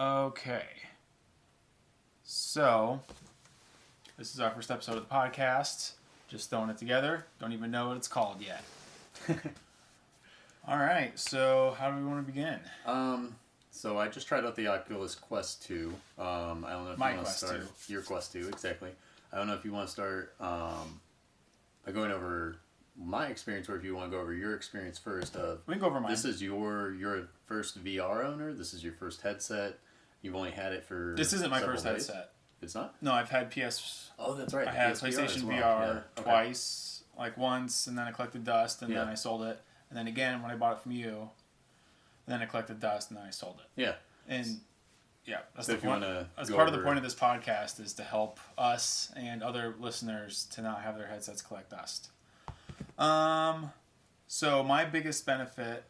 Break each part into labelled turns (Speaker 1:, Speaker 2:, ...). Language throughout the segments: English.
Speaker 1: Okay. So, this is our first episode of the podcast. Just throwing it together. Don't even know what it's called yet. All right. So, how do we want to begin?
Speaker 2: So I just tried out the Oculus Quest 2. I don't know if
Speaker 1: My
Speaker 2: you want to
Speaker 1: Quest
Speaker 2: start
Speaker 1: 2.
Speaker 2: Your Quest 2, exactly. I don't know if you want to start by going over my experience, or if you want to go over your experience first.
Speaker 1: We can go over mine.
Speaker 2: This is your first VR owner. This is your first headset. You've only had it for.
Speaker 1: This isn't my first
Speaker 2: days.
Speaker 1: headset.
Speaker 2: It's not?
Speaker 1: No, I've had PS.
Speaker 2: Oh, that's right.
Speaker 1: I had
Speaker 2: PSVR
Speaker 1: PlayStation
Speaker 2: as
Speaker 1: VR
Speaker 2: well. Yeah.
Speaker 1: twice, like once, and then I collected dust, and
Speaker 2: Yeah.
Speaker 1: then I sold it, and then again when I bought it from you, and then I collected dust, and then I sold it.
Speaker 2: Yeah.
Speaker 1: And yeah, that's
Speaker 2: So
Speaker 1: the
Speaker 2: if you
Speaker 1: point.
Speaker 2: want to,
Speaker 1: That's part of the point of this podcast is to help us and other listeners to not have their headsets collect dust. So my biggest benefit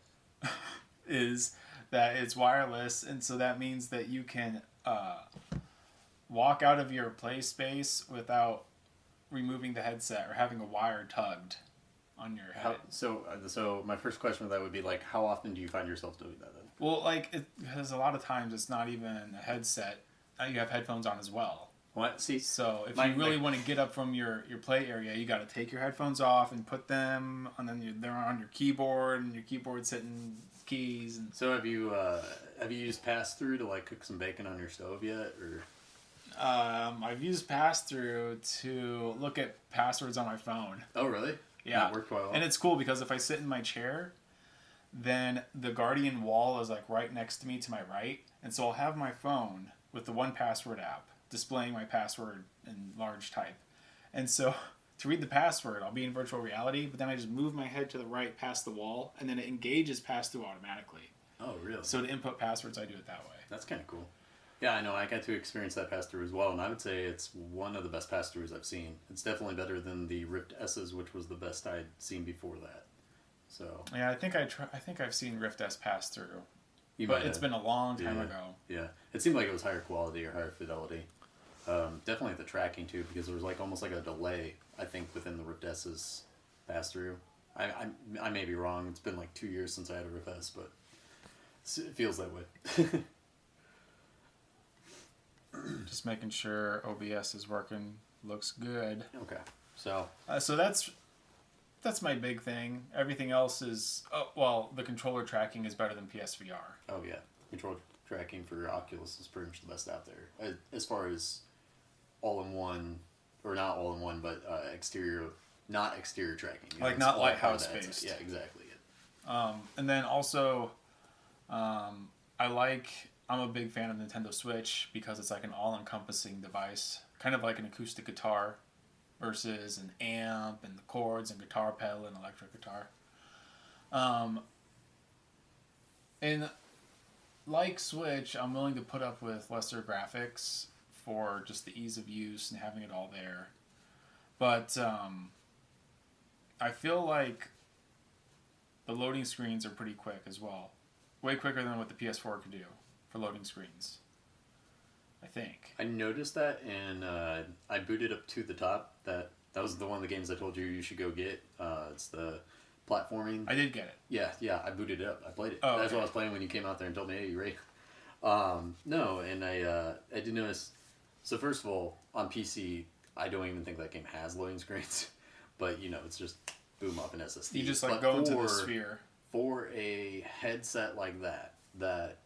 Speaker 1: is that it's wireless, and so that means that you can walk out of your play space without removing the headset or having a wire tugged on your head.
Speaker 2: So my first question with that would be like, how often do you find yourself doing that then?
Speaker 1: Well, because a lot of times it's not even a headset. You have headphones on as well.
Speaker 2: What? See,
Speaker 1: So if you really want to get up from your play area, you got to take your headphones off and put them, and then they're on your keyboard, and your keyboard's hitting keys. And
Speaker 2: so have you used pass through to like cook some bacon on your stove yet, or?
Speaker 1: I've used pass-through to look at passwords on my phone.
Speaker 2: Oh, really?
Speaker 1: Yeah.
Speaker 2: That worked quite well.
Speaker 1: And it's cool because if I sit in my chair, then the Guardian wall is like right next to me to my right. And so I'll have my phone with the 1Password app displaying my password in large type. And so to read the password, I'll be in virtual reality, but then I just move my head to the right past the wall, and then it engages pass-through automatically.
Speaker 2: Oh, really?
Speaker 1: So to input passwords, I do it that way.
Speaker 2: That's kind of cool. Yeah, I know. I got to experience that pass-through as well, and I would say it's one of the best pass-throughs I've seen. It's definitely better than the Rift S's, which was the best I'd seen before that. So
Speaker 1: Yeah, I think I've seen Rift S pass-through.
Speaker 2: you
Speaker 1: But
Speaker 2: might
Speaker 1: it's
Speaker 2: have-
Speaker 1: been a long time
Speaker 2: yeah,
Speaker 1: ago.
Speaker 2: Yeah, it seemed like it was higher quality or higher fidelity. Definitely the tracking too, because there was like almost like a delay, I think, within the Rift S's pass-through. I may be wrong. It's been like 2 years since I had a Rift S, but it feels that way.
Speaker 1: Just making sure OBS is working. Looks good.
Speaker 2: Okay, so
Speaker 1: So that's my big thing. Everything else is the controller tracking is better than PSVR.
Speaker 2: oh yeah, control tracking for Oculus is pretty much the best out there as far as all-in-one, or not all-in-one, but not exterior tracking. You know,
Speaker 1: Like
Speaker 2: it's
Speaker 1: not
Speaker 2: all
Speaker 1: lighthouse
Speaker 2: part of that.
Speaker 1: based.
Speaker 2: Yeah, exactly.
Speaker 1: And then also, I'm a big fan of Nintendo Switch because it's like an all-encompassing device, kind of like an acoustic guitar versus an amp and the chords and guitar pedal and electric guitar. And like Switch, I'm willing to put up with lesser graphics for just the ease of use and having it all there. But I feel like the loading screens are pretty quick as well. Way quicker than what the PS4 could do for loading screens, I think.
Speaker 2: I noticed that, and I booted up to the top. That was the one of the games I told you should go get. It's the platforming.
Speaker 1: I did get it.
Speaker 2: Yeah, I booted it up. I played it.
Speaker 1: Oh,
Speaker 2: That's
Speaker 1: okay.
Speaker 2: what I was playing when you came out there and told me, hey, you ready? No, and I did notice. So first of all, on PC, I don't even think that game has loading screens. But, it's just boom up an SSD.
Speaker 1: You just like
Speaker 2: But
Speaker 1: go into the sphere.
Speaker 2: For a headset like that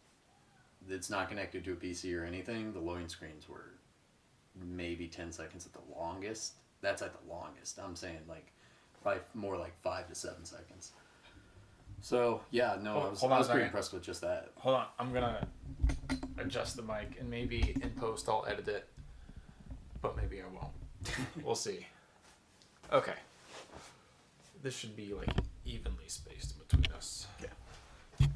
Speaker 2: it's not connected to a PC or anything, the loading screens were maybe 10 seconds at the longest. That's at the longest. I'm saying like probably more like 5 to 7 seconds. So yeah, no, I was pretty impressed with just that.
Speaker 1: Hold on, I'm gonna adjust the mic and maybe in post I'll edit it, but maybe I won't. We'll see. Okay. This should be like evenly spaced between us.
Speaker 2: Yeah.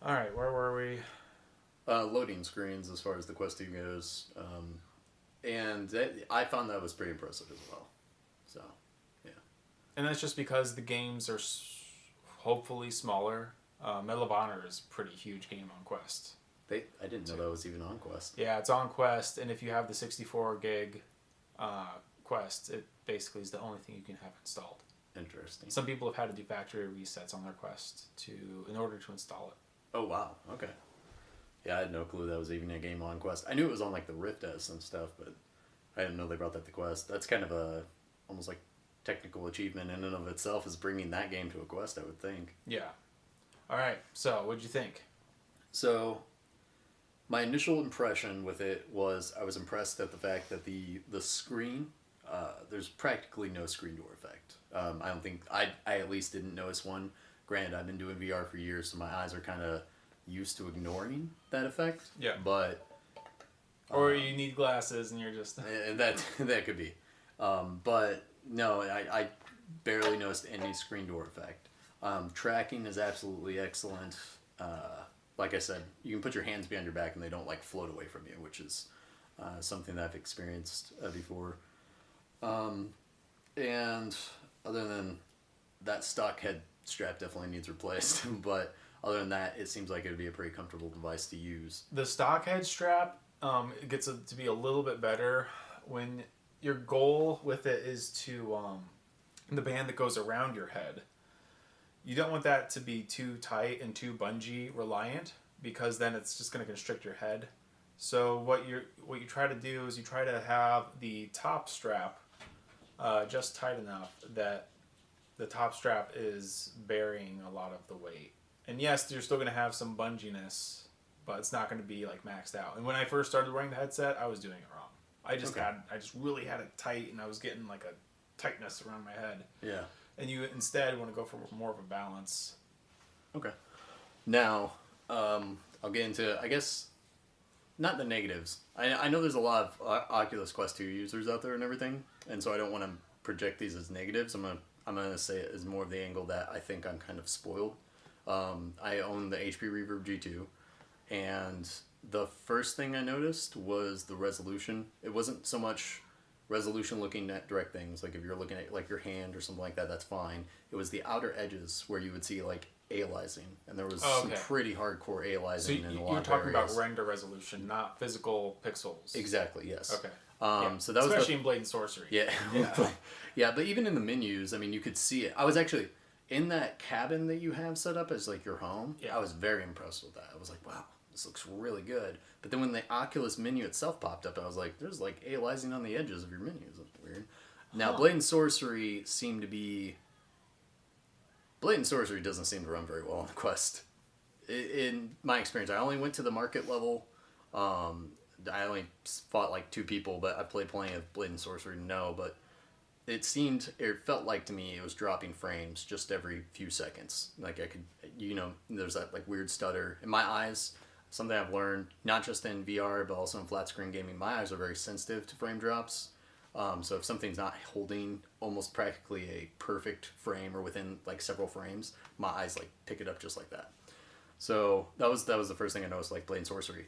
Speaker 1: All right, where were we?
Speaker 2: Loading screens as far as the Quest 2 goes, and I found that was pretty impressive as well. So, yeah.
Speaker 1: And that's just because the games are hopefully smaller. Medal of Honor is a pretty huge game on Quest.
Speaker 2: I didn't know that was even on Quest.
Speaker 1: Yeah, it's on Quest, and if you have the 64 gig Quest, it basically is the only thing you can have installed.
Speaker 2: Interesting.
Speaker 1: Some people have had to do factory resets on their Quest in order to install it.
Speaker 2: Oh wow. Okay. Yeah, I had no clue that was even a game on Quest. I knew it was on like the Rift S and stuff, but I didn't know they brought that to Quest. That's kind of a almost like technical achievement in and of itself is bringing that game to a Quest, I would think.
Speaker 1: Yeah. All right. So, what'd you think?
Speaker 2: So, my initial impression with it was I was impressed at the fact that the screen, there's practically no screen door effect. I don't think I at least didn't notice one. Granted, I've been doing VR for years, so my eyes are kind of used to ignoring that effect.
Speaker 1: Yeah.
Speaker 2: But
Speaker 1: Or you need glasses and you're just
Speaker 2: that could be. But no, I barely noticed any screen door effect. Tracking is absolutely excellent. Like I said, you can put your hands behind your back and they don't like float away from you, which is something that I've experienced before. And other than that, stock head strap definitely needs replaced. But other than that, it seems like it would be a pretty comfortable device to use.
Speaker 1: the stock head strap. It gets to be a little bit better when your goal with it is to the band that goes around your head. You don't want that to be too tight and too bungee reliant because then it's just going to constrict your head. So what you try to do is you try to have the top strap just tight enough that the top strap is bearing a lot of the weight. And yes, you're still going to have some bunginess, but it's not going to be like maxed out. And when I first started wearing the headset, I was doing it wrong. I just really had it tight, and I was getting like a tightness around my head.
Speaker 2: Yeah.
Speaker 1: And you instead want to go for more of a balance.
Speaker 2: Okay. Now, I'll get into, I guess, not the negatives. I know there's a lot of Oculus Quest 2 users out there and everything, and so I don't want to project these as negatives. I'm gonna say it as more of the angle that I think I'm kind of spoiled. I own the HP Reverb G2, and the first thing I noticed was the resolution. It wasn't so much resolution looking at direct things, like if you're looking at like your hand or something like that, that's fine. It was the outer edges where you would see like aliasing, and there was some pretty hardcore aliasing
Speaker 1: so
Speaker 2: in a lot of areas.
Speaker 1: You're talking about render resolution, not physical pixels.
Speaker 2: Exactly, yes.
Speaker 1: Okay.
Speaker 2: So that was
Speaker 1: especially in Blade and Sorcery.
Speaker 2: Yeah. Yeah, but even in the menus, I mean, you could see it. I was actually in that cabin that you have set up as like your home.
Speaker 1: Yeah.
Speaker 2: I was very impressed with that. I was like, wow, this looks really good. But then when the Oculus menu itself popped up, I was like, there's like aliasing on the edges of your menus. That's weird. Now, Blade and Sorcery doesn't seem to run very well on the Quest. In my experience, I only went to the market level. I only fought like 2 people, but I played plenty of Blade and Sorcery to know, but it felt like to me it was dropping frames just every few seconds. Like I could, there's that like weird stutter. In my eyes, something I've learned, not just in VR, but also in flat screen gaming, my eyes are very sensitive to frame drops. So if something's not holding almost practically a perfect frame or within like several frames, my eyes like pick it up just like that. So that was the first thing I noticed, like Blade and Sorcery.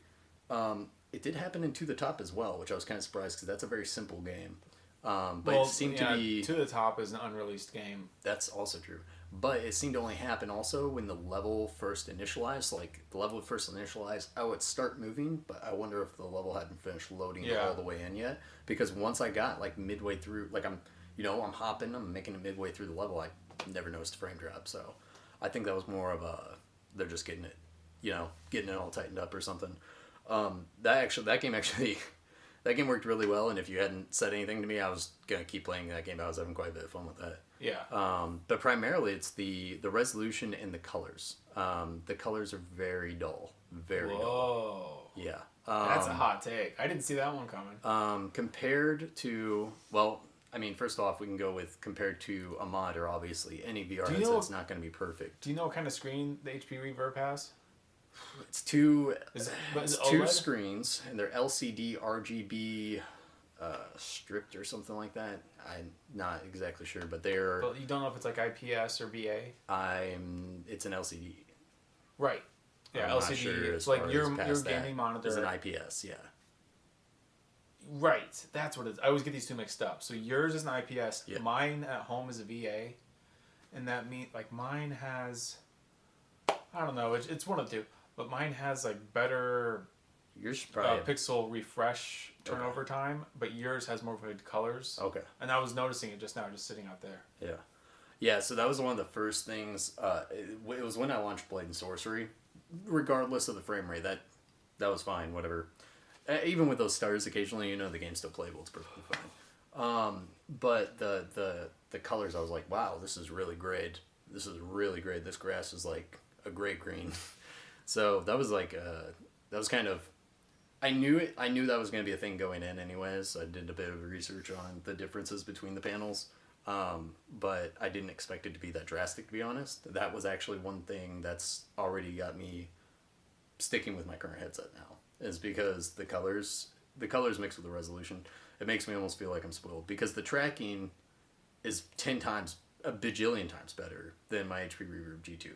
Speaker 2: It did happen in To the Top as well, which I was kind of surprised because that's a very simple game. But it seemed to be...
Speaker 1: To the Top is an unreleased game.
Speaker 2: That's also true. But it seemed to only happen also when the level first initialized. Like, the level first initialized, I would start moving, but I wonder if the level hadn't finished loading all the way in yet. Because once I got, like, midway through... Like, I'm hopping, I'm making it midway through the level, I never noticed a frame drop. So, I think that was more of a... They're just getting it, getting it all tightened up or something. That game worked really well, and if you hadn't said anything to me, I was gonna keep playing that game. I was having quite a bit of fun with that.
Speaker 1: Yeah.
Speaker 2: But primarily, it's the resolution and the colors. The colors are very dull, very dull. Yeah.
Speaker 1: That's a hot take. I didn't see that one coming.
Speaker 2: Compared to, well, I mean, first off, we can go with compared to a monitor. Obviously, any VR headset's not going to be perfect.
Speaker 1: Do you know what kind of screen the HP Reverb has?
Speaker 2: It's two
Speaker 1: OLED?
Speaker 2: screens, and they're LCD RGB stripped or something like that. I'm not exactly sure, but they're...
Speaker 1: But you don't know if it's like IPS or VA?
Speaker 2: It's an LCD.
Speaker 1: Right. Yeah,
Speaker 2: I'm
Speaker 1: LCD.
Speaker 2: not sure
Speaker 1: it's like your gaming monitor.
Speaker 2: It's an IPS, yeah.
Speaker 1: Right. That's what it is. I always get these two mixed up. So yours is an IPS.
Speaker 2: Yeah.
Speaker 1: Mine at home is a VA. And that means, like, mine has... I don't know. It's one of the two. But mine has like better pixel refresh turnover time, but yours has more vivid colors.
Speaker 2: Okay.
Speaker 1: And I was noticing it just now, just sitting out there.
Speaker 2: Yeah. Yeah, so that was one of the first things. It was when I launched Blade and Sorcery. Regardless of the frame rate, that was fine. Whatever. Even with those stars, occasionally, you know, the game's still playable. It's perfectly fine. But the colors, I was like, wow, this is really great. This is really great. This grass is like a great green. So that was like that was kind of. I knew it. I knew that was going to be a thing going in, anyways. I did a bit of research on the differences between the panels, but I didn't expect it to be that drastic. To be honest, that was actually one thing that's already got me sticking with my current headset now. Is because the colors mixed with the resolution, it makes me almost feel like I'm spoiled because the tracking is 10 times, a bajillion times better than my HP Reverb G2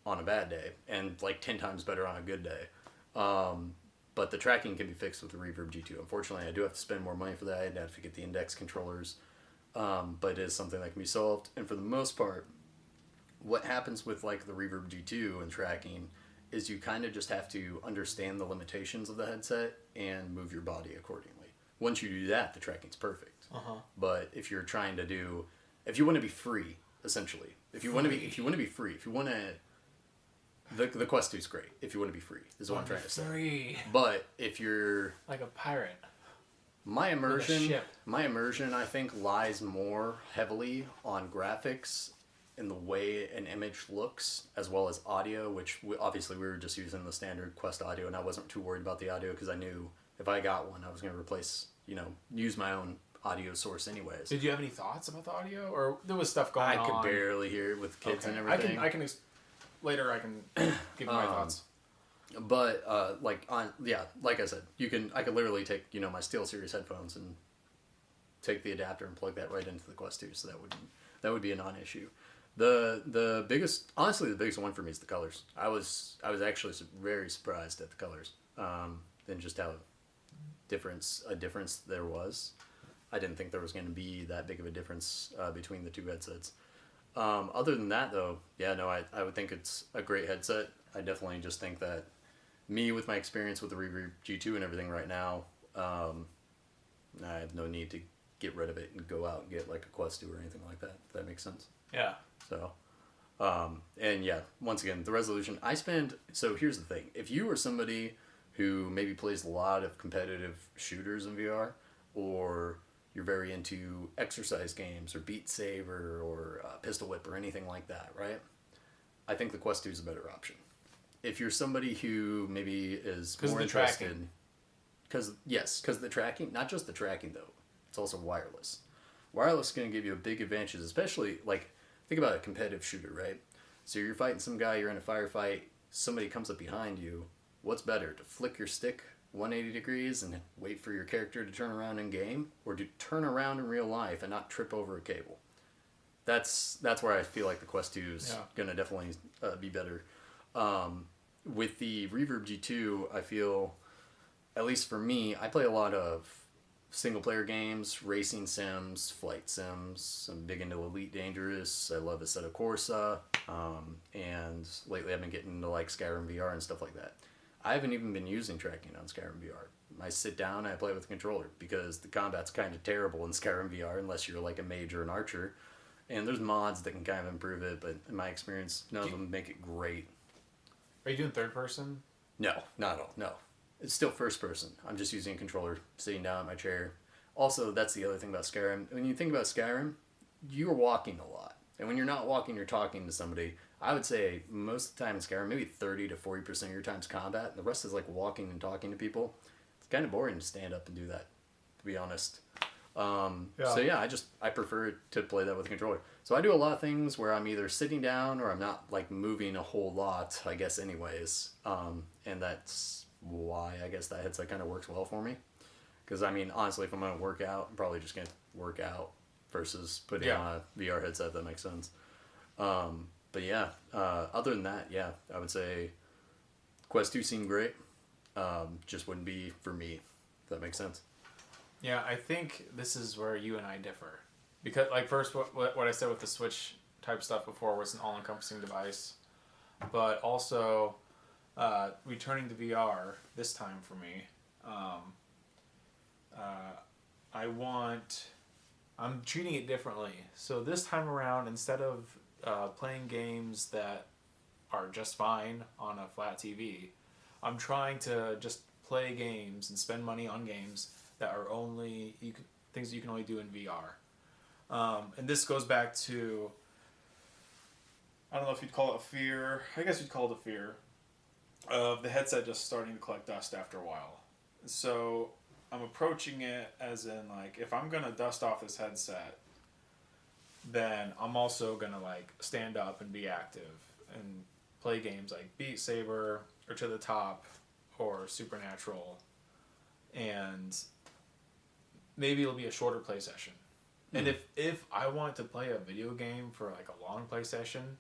Speaker 2: on a bad day, and like 10 times better on a good day. But the tracking can be fixed with the Reverb G2. Unfortunately, I do have to spend more money for that. I'd have to get the index controllers, but it is something that can be solved. And for the most part, what happens with like the Reverb G2 and tracking is you kind of just have to understand the limitations of the headset and move your body accordingly. Once you do that, the tracking's perfect. But if you're trying to do, if you want to be free, essentially, if you want to be free, the Quest 2 is great. If you want to be free, is what I'm trying to say.
Speaker 1: Free.
Speaker 2: But if you're
Speaker 1: like a pirate,
Speaker 2: my immersion, I think, lies more heavily on graphics in the way an image looks, as well as audio, which obviously we were just using the standard Quest audio, and I wasn't too worried about the audio because I knew if I got one, I was going to replace, use my own audio source anyways.
Speaker 1: Did you have any thoughts about the audio, or there was stuff going on?
Speaker 2: I could barely hear it with kids and everything.
Speaker 1: Later I can give you my thoughts.
Speaker 2: But like I said, I could literally take my SteelSeries headphones and take the adapter and plug that right into the Quest 2, so that would be a non-issue. The biggest one for me is the colors. I was actually very surprised at the colors, and just how a difference there was. I didn't think there was going to be that big of a difference between the two headsets. Other than that, though, I would think it's a great headset. I definitely just think that me, with my experience with the Reverb G2 and everything right now, I have no need to get rid of it and go out and get like a Quest 2 or anything like that, if that makes sense.
Speaker 1: Yeah.
Speaker 2: So, once again, the resolution, so here's the thing. If you are somebody who maybe plays a lot of competitive shooters in VR, or you're very into exercise games or Beat Saber or Pistol Whip or anything like that, right? I think the Quest 2 is a better option. If you're somebody who maybe is more interested... Because the tracking, not just the tracking though, it's also wireless. Wireless is going to give you a big advantage, especially, like, think about a competitive shooter, right? So you're fighting some guy, you're in a firefight, somebody comes up behind you. What's better, to flick your stick 180 degrees and wait for your character to turn around in game, or to turn around in real life and not trip over a cable? That's where I feel like the Quest 2 is going to definitely be better. With the Reverb G2, I feel, at least for me, I play a lot of single-player games, racing sims, flight sims. I'm big into Elite Dangerous. I love Assetto Corsa. And lately I've been getting into like Skyrim VR and stuff like that. I haven't even been using tracking on Skyrim VR. I sit down and I play with the controller because the combat's kind of terrible in Skyrim VR unless you're like a mage or an archer. And there's mods that can kind of improve it, but in my experience, none of them make it great.
Speaker 1: Are you doing third person?
Speaker 2: No, not at all. No. It's still first person. I'm just using a controller, sitting down in my chair. Also, that's the other thing about Skyrim. When you think about Skyrim, you're walking a lot. And when you're not walking, you're talking to somebody. I would say most of the time in Skyrim, maybe 30 to 40% of your time's combat, and the rest is like walking and talking to people. It's kind of boring to stand up and do that, to be honest. So yeah, I prefer to play that with a controller. So I do a lot of things where I'm either sitting down or I'm not like moving a whole lot, I guess, anyways. And that's why I guess that headset kind of works well for me. Because I mean, honestly, if I'm going to work out, I'm probably just going to work out versus putting on a VR headset. If that makes sense. But yeah, other than that, yeah, I would say Quest 2 seemed great. Just wouldn't be for me, if that makes sense.
Speaker 1: Yeah, I think this is where you and I differ. Because, like, first, what I said with the Switch type stuff before was an all-encompassing device. But also, returning to VR this time for me, I'm treating it differently. So this time around, instead of playing games that are just fine on a flat TV, I'm trying to just play games and spend money on games that are only things that you can only do in VR. And this goes back to, I don't know if you'd call it a fear. I guess you'd call it a fear of the headset just starting to collect dust after a while. So I'm approaching it as in, like, if I'm gonna dust off this headset, then I'm also gonna like stand up and be active and play games like Beat Saber or To the Top or Supernatural, and maybe it'll be a shorter play session. And if I want to play a video game for like a long play session,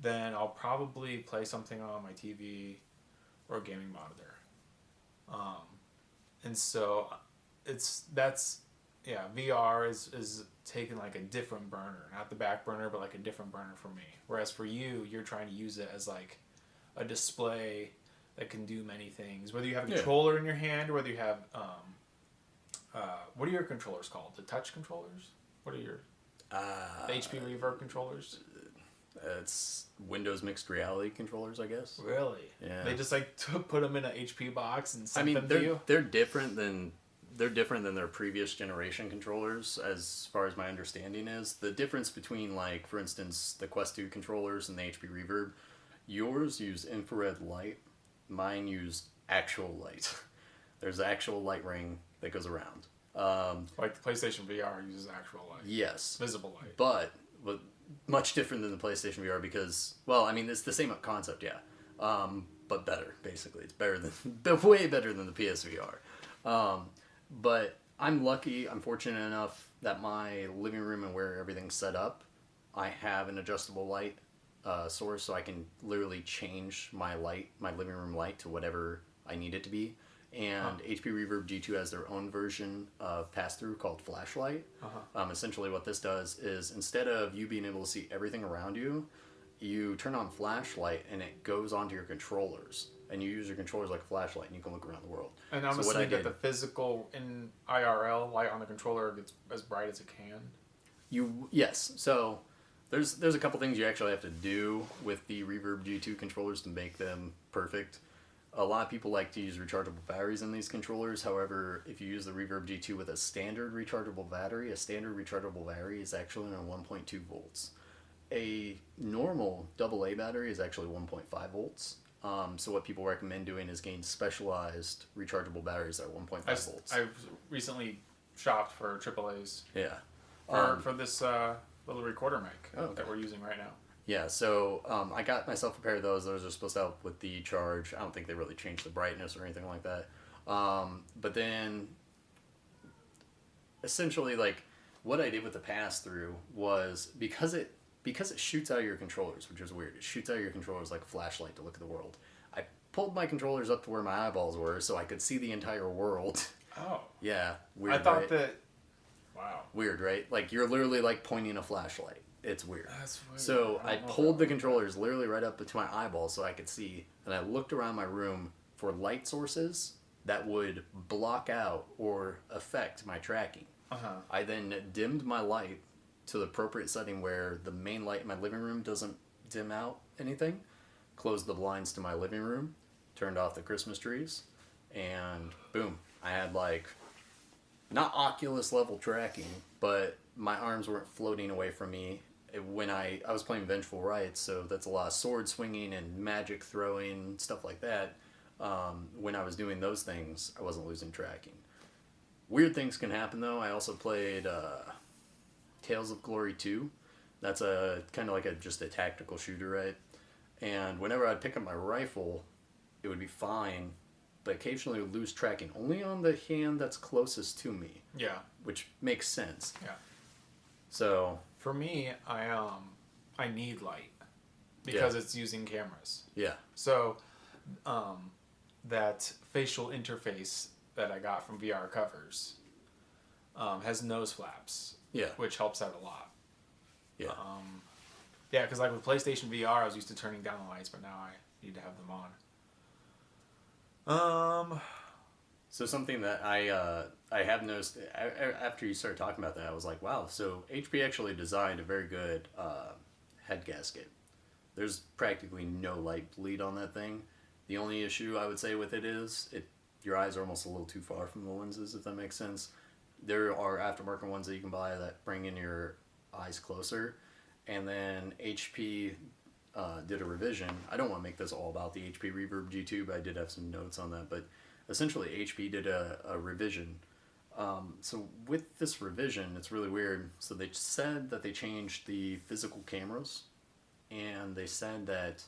Speaker 1: then I'll probably play something on my TV or a gaming monitor. And so VR is taking like a different burner, not the back burner, but like a different burner for me. Whereas for you, you're trying to use it as like a display that can do many things. Whether you have a controller in your hand or whether you have, what are your controllers called? The touch controllers? What are your the HP Reverb controllers?
Speaker 2: It's Windows mixed reality controllers, I guess.
Speaker 1: Really?
Speaker 2: Yeah.
Speaker 1: They just like put them in an HP box and sent them
Speaker 2: they're,
Speaker 1: to you?
Speaker 2: they're different than their previous generation controllers, as far as my understanding is. The difference between, like, for instance, the Quest 2 controllers and the HP Reverb, yours use infrared light, mine use actual light. There's an actual light ring that goes around.
Speaker 1: Like the PlayStation VR uses actual light.
Speaker 2: Yes.
Speaker 1: Visible light.
Speaker 2: But much different than the PlayStation VR because, well, I mean, it's the same concept, yeah. But better, basically. It's better than, way better than the PSVR. But I'm lucky, I'm fortunate enough that my living room and where everything's set up, I have an adjustable light source, so I can literally change my living room light to whatever I need it to be. And HP Reverb G2 has their own version of pass-through called Flashlight. Essentially what this does is, instead of you being able to see everything around you, you turn on Flashlight and it goes onto your controllers. And you use your controllers like a flashlight and you can look around the world.
Speaker 1: And I'm assuming that the physical in IRL light on the controller gets as bright as it can?
Speaker 2: Yes. So there's a couple things you actually have to do with the Reverb G2 controllers to make them perfect. A lot of people like to use rechargeable batteries in these controllers. However, if you use the Reverb G2 with a standard rechargeable battery is actually on 1.2 volts. A normal AA battery is actually 1.5 volts. So what people recommend doing is getting specialized rechargeable batteries that are 1.5 volts.
Speaker 1: I've recently shopped for AAAs.
Speaker 2: Yeah.
Speaker 1: For this little recorder mic that we're using right now.
Speaker 2: Yeah, so I got myself a pair of those. Those are supposed to help with the charge. I don't think they really change the brightness or anything like that. But then, essentially, like, what I did with the pass-through was, because it shoots out of your controllers, which is weird. It shoots out of your controllers like a flashlight to look at the world. I pulled my controllers up to where my eyeballs were so I could see the entire world.
Speaker 1: Oh.
Speaker 2: Yeah, weird,
Speaker 1: I thought
Speaker 2: right?
Speaker 1: that... Wow.
Speaker 2: Weird, right? Like, you're literally, like, pointing a flashlight. It's weird.
Speaker 1: That's weird.
Speaker 2: So I pulled the controllers literally right up to my eyeballs so I could see, and I looked around my room for light sources that would block out or affect my tracking. I then dimmed my light to the appropriate setting where the main light in my living room doesn't dim out anything, closed the blinds to my living room, turned off the Christmas trees, and boom, I had, like, not Oculus level tracking, but my arms weren't floating away from me. When I was playing Vengeful Rites, so that's a lot of sword swinging and magic throwing, stuff like that. When I was doing those things, I wasn't losing tracking. Weird things can happen, though. I also played Tales of Glory 2. That's a kind of like just a tactical shooter, right? And whenever I'd pick up my rifle, it would be fine, but occasionally it would lose tracking, only on the hand that's closest to me.
Speaker 1: Yeah.
Speaker 2: Which makes sense.
Speaker 1: Yeah.
Speaker 2: So...
Speaker 1: For me, I need light because it's using cameras.
Speaker 2: Yeah.
Speaker 1: So, that facial interface that I got from VR covers has nose flaps.
Speaker 2: Yeah.
Speaker 1: Which helps out a lot.
Speaker 2: Yeah.
Speaker 1: Yeah, because like with PlayStation VR, I was used to turning down the lights, but now I need to have them on.
Speaker 2: So something that I have noticed after you started talking about that, I was like, wow, so HP actually designed a very good head gasket. There's practically no light bleed on that thing. The only issue I would say with it is your eyes are almost a little too far from the lenses, if that makes sense. There are aftermarket ones that you can buy that bring in your eyes closer, and then HP did a revision. I don't want to make this all about the HP Reverb G2, but I did have some notes on that. But essentially, HP did a revision. So with this revision, it's really weird. So they said that they changed the physical cameras, and they said that,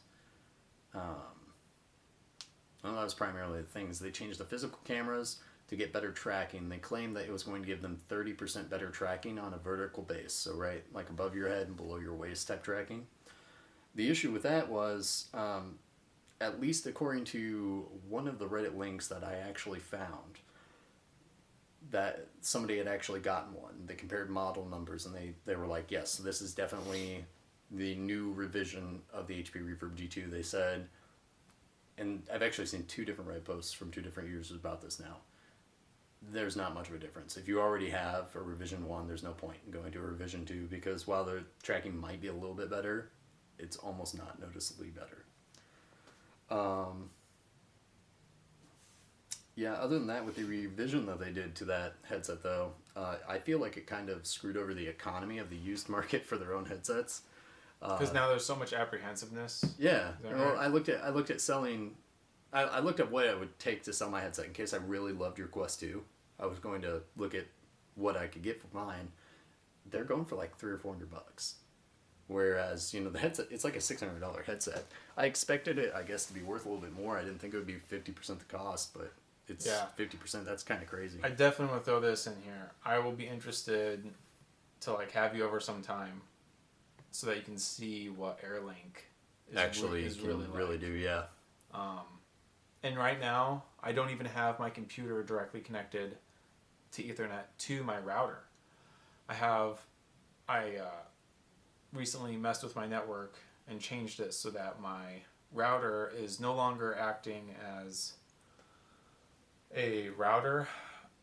Speaker 2: well, that was primarily the things. They changed the physical cameras to get better tracking. They claimed that it was going to give them 30% better tracking on a vertical base. So right, like above your head and below your waist type tracking. The issue with that was, at least according to one of the Reddit links that I actually found, that somebody had actually gotten one. They compared model numbers, and they were like, yes, this is definitely the new revision of the HP Reverb G2. They said, and I've actually seen 2 different Reddit posts from 2 different users about this now. There's not much of a difference. If you already have a revision 1, there's no point in going to a revision 2, because while the tracking might be a little bit better, it's almost not noticeably better. Yeah, other than that, with the revision that they did to that headset, though, I feel like it kind of screwed over the economy of the used market for their own headsets.
Speaker 1: Because now there's so much apprehensiveness.
Speaker 2: Yeah. Well,
Speaker 1: right?
Speaker 2: I looked at selling. I looked at what it would take to sell my headset in case I really loved your Quest 2. I was going to look at what I could get for mine. They're going for like $300 or $400. Whereas, the headset, it's like a $600 headset. I expected it, I guess, to be worth a little bit more. I didn't think it would be 50% the cost, but it's 50%. That's kind of crazy.
Speaker 1: I definitely want to throw this in here. I will be interested to have you over sometime so that you can see what AirLink is
Speaker 2: really do, yeah.
Speaker 1: And right now, I don't even have my computer directly connected to Ethernet to my router. I recently messed with my network and changed it so that my router is no longer acting as a router.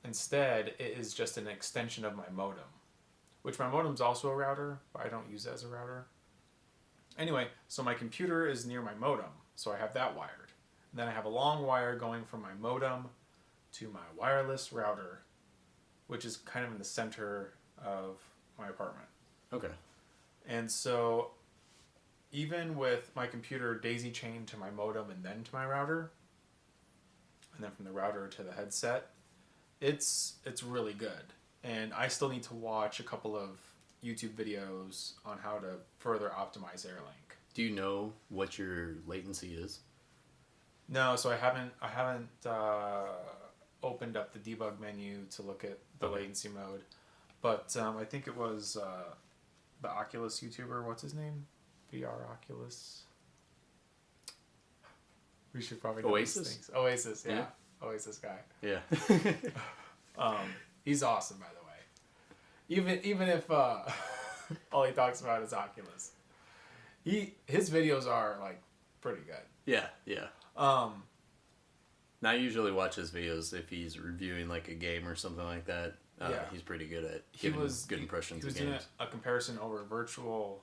Speaker 1: Instead, it is just an extension of my modem, which my modem's also a router, but I don't use it as a router. Anyway, so my computer is near my modem, so I have that wired. And then I have a long wire going from my modem to my wireless router, which is kind of in the center of my apartment.
Speaker 2: Okay.
Speaker 1: And so even with my computer daisy chained to my modem and then to my router, and then from the router to the headset, it's really good. And I still need to watch a couple of YouTube videos on how to further optimize AirLink.
Speaker 2: Do you know what your latency is?
Speaker 1: No, so I haven't opened up the debug menu to look at the latency mode, but I think it was the Oculus YouTuber. What's his name? VR Oculus. We should probably know these things. Oasis, yeah. Oasis guy.
Speaker 2: Yeah.
Speaker 1: He's awesome, by the way. Even if all he talks about is Oculus, his videos are pretty good.
Speaker 2: Yeah, yeah. Now I usually watch his videos if he's reviewing a game or something like that. He's pretty good at giving good impressions of games.
Speaker 1: He was doing a comparison over virtual,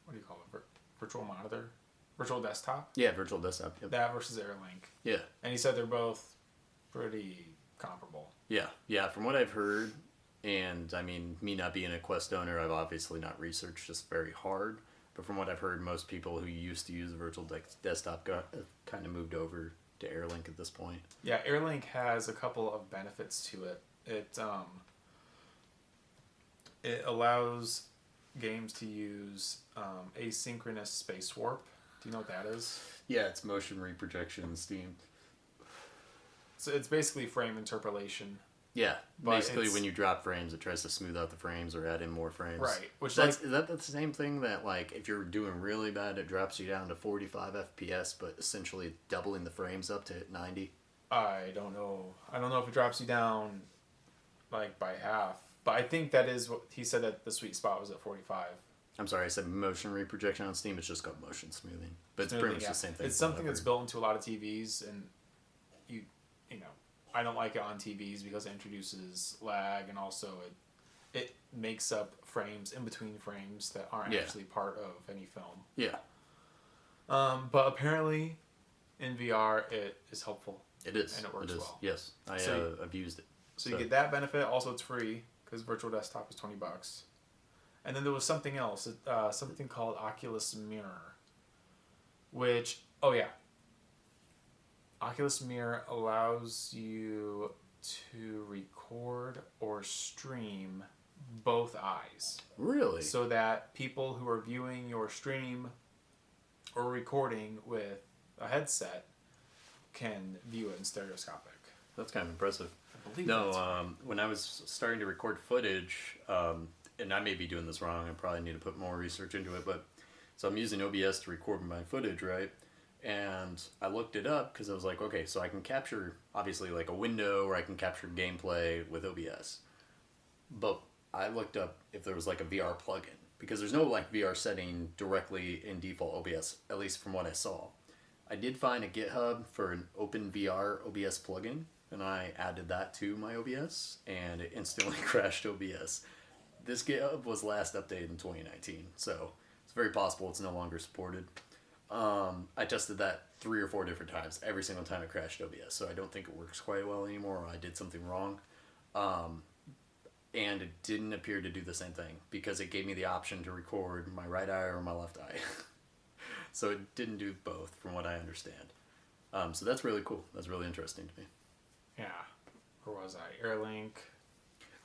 Speaker 1: what do you call it? Virtual monitor? Virtual desktop?
Speaker 2: Yeah, virtual desktop. Yep.
Speaker 1: That versus AirLink.
Speaker 2: Yeah.
Speaker 1: And he said they're both pretty comparable.
Speaker 2: Yeah. From what I've heard, and I mean, me not being a Quest owner, I've obviously not researched this very hard. But from what I've heard, most people who used to use virtual desktop kind of moved over to AirLink at this point.
Speaker 1: Yeah, AirLink has a couple of benefits to it. It allows games to use asynchronous space warp. Do you know what that is?
Speaker 2: Yeah, it's motion reprojection in Steam.
Speaker 1: So it's basically frame interpolation.
Speaker 2: Yeah, basically when you drop frames, it tries to smooth out the frames or add in more frames.
Speaker 1: Right. Which
Speaker 2: is that the same thing that if you're doing really bad, it drops you down to 45 FPS, but essentially doubling the frames up to 90?
Speaker 1: I don't know. I don't know if it drops you down by half, but I think that is what he said that the sweet spot was at 45.
Speaker 2: I'm sorry, I said motion reprojection on Steam. It's just called motion smoothing, but it's pretty much the same thing.
Speaker 1: It's something that's built into a lot of TVs, and you know, I don't like it on TVs because it introduces lag, and also it makes up frames in between frames that aren't actually part of any film.
Speaker 2: Yeah.
Speaker 1: But apparently, in VR, it is helpful.
Speaker 2: It is.
Speaker 1: And it works well.
Speaker 2: Yes, I've used it.
Speaker 1: So you get that benefit. Also, it's free because virtual desktop is $20. And then there was something else, something called Oculus Mirror, which Oculus Mirror allows you to record or stream both eyes.
Speaker 2: Really?
Speaker 1: So that people who are viewing your stream or recording with a headset can view it in stereoscopic.
Speaker 2: That's kind of impressive.
Speaker 1: I believe
Speaker 2: when I was starting to record footage, and I may be doing this wrong, I probably need to put more research into it, but so I'm using OBS to record my footage, right? And I looked it up because I was like, okay, so I can capture obviously like a window, or I can capture gameplay with OBS. But I looked up if there was like a VR plugin, because there's no like VR setting directly in default OBS, at least from what I saw. I did find a GitHub for an OpenVR OBS plugin, and I added that to my OBS, and it instantly crashed OBS. This GitHub was last updated in 2019, so it's very possible it's no longer supported. I tested that 3 or 4 different times. Every single time it crashed OBS, so I don't think it works quite well anymore, or I did something wrong. And it didn't appear to do the same thing, because it gave me the option to record my right eye or my left eye. So it didn't do both, from what I understand. So that's really cool. That's really interesting to me.
Speaker 1: Yeah. Where was I? AirLink.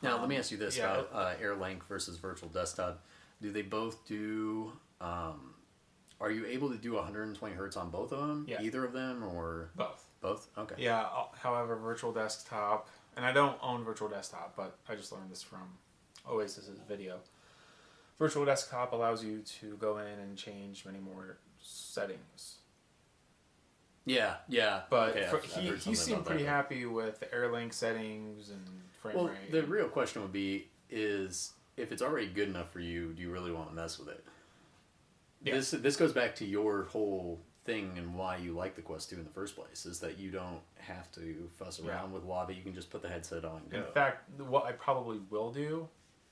Speaker 2: Now, let me ask you this about AirLink versus virtual desktop. Do they both do... are you able to do 120 hertz on both of them?
Speaker 1: Yeah.
Speaker 2: Either of them, or...
Speaker 1: Both.
Speaker 2: Both? Okay.
Speaker 1: Yeah, however, virtual desktop... And I don't own virtual desktop, but I just learned this from Oasis's video. Virtual desktop allows you to go in and change many more settings.
Speaker 2: Yeah.
Speaker 1: But
Speaker 2: okay,
Speaker 1: he seemed pretty happy with the AirLink settings and frame rate.
Speaker 2: The real question would be, is if it's already good enough for you, do you really want to mess with it? Yeah. This goes back to your whole thing and why you like the Quest 2 in the first place, is that you don't have to fuss around with a lot of it. You can just put the headset on and go.
Speaker 1: In fact, what I probably will do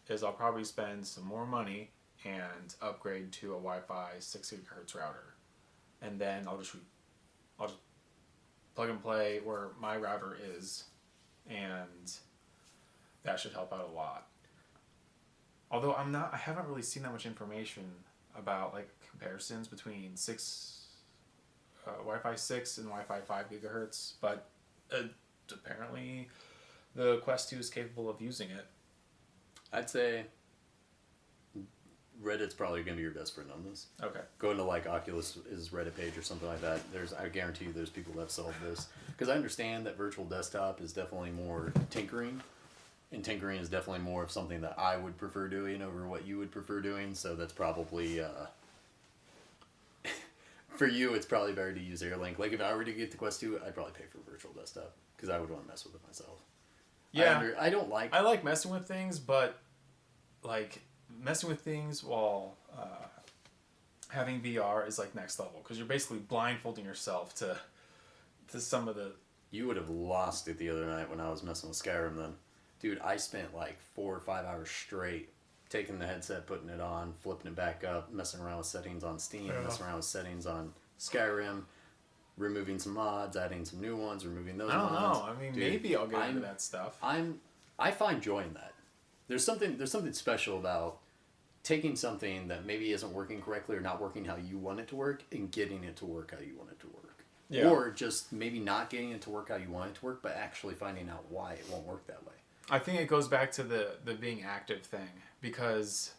Speaker 1: is I'll probably spend some more money and upgrade to a Wi-Fi 6 gigahertz router. And then I'll just plug and play where my router is, and that should help out a lot. Although I haven't really seen that much information about like comparisons between Wi-Fi 6 and Wi-Fi 5 gigahertz, but apparently the Quest 2 is capable of using it.
Speaker 2: I'd say Reddit's probably going to be your best friend on this.
Speaker 1: Okay.
Speaker 2: Go into like Oculus' Reddit page or something like that. I guarantee you there's people that have solved this. Because I understand that virtual desktop is definitely more tinkering. And tinkering is definitely more of something that I would prefer doing over what you would prefer doing. So that's probably... for you, it's probably better to use AirLink. Like, if I were to get the Quest 2, I'd probably pay for virtual desktop, because I would want to mess with it myself.
Speaker 1: Yeah.
Speaker 2: I
Speaker 1: like messing with things, but, like, messing with things while having VR is, like, next level, because you're basically blindfolding yourself to some of the...
Speaker 2: You would have lost it the other night when I was messing with Skyrim, then. Dude, I spent, like, 4 or 5 hours straight taking the headset, putting it on, flipping it back up, messing around with settings on Steam, messing around with settings on Skyrim, removing some mods, adding some new ones, removing those mods.
Speaker 1: I don't know. I mean, dude, maybe I'll get into that stuff.
Speaker 2: I find joy in that. There's something special about taking something that maybe isn't working correctly or not working how you want it to work and getting it to work how you want it to work. Yeah. Or just maybe not getting it to work how you want it to work, but actually finding out why it won't work that way.
Speaker 1: I think it goes back to the being active thing, because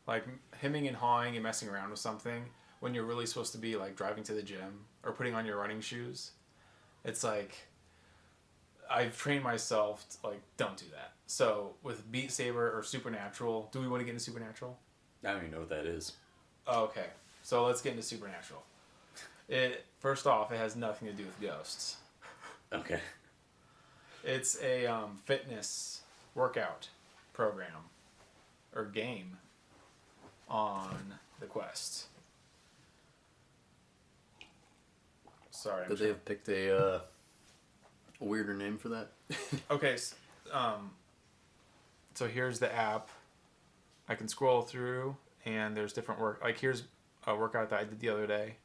Speaker 1: like hemming and hawing and messing around with something when you're really supposed to be like driving to the gym or putting on your running shoes, it's like I've trained myself to, like, don't do that. So with Beat Saber or Supernatural, do we want to get into Supernatural?
Speaker 2: I don't even know what that is.
Speaker 1: Okay, so let's get into Supernatural. First off, it has nothing to do with ghosts.
Speaker 2: Okay.
Speaker 1: It's a fitness workout program or game on the Quest. Sorry.
Speaker 2: Did they have picked a weirder name for that?
Speaker 1: Okay. So here's the app. I can scroll through, and there's different work. Like, here's a workout that I did the other day.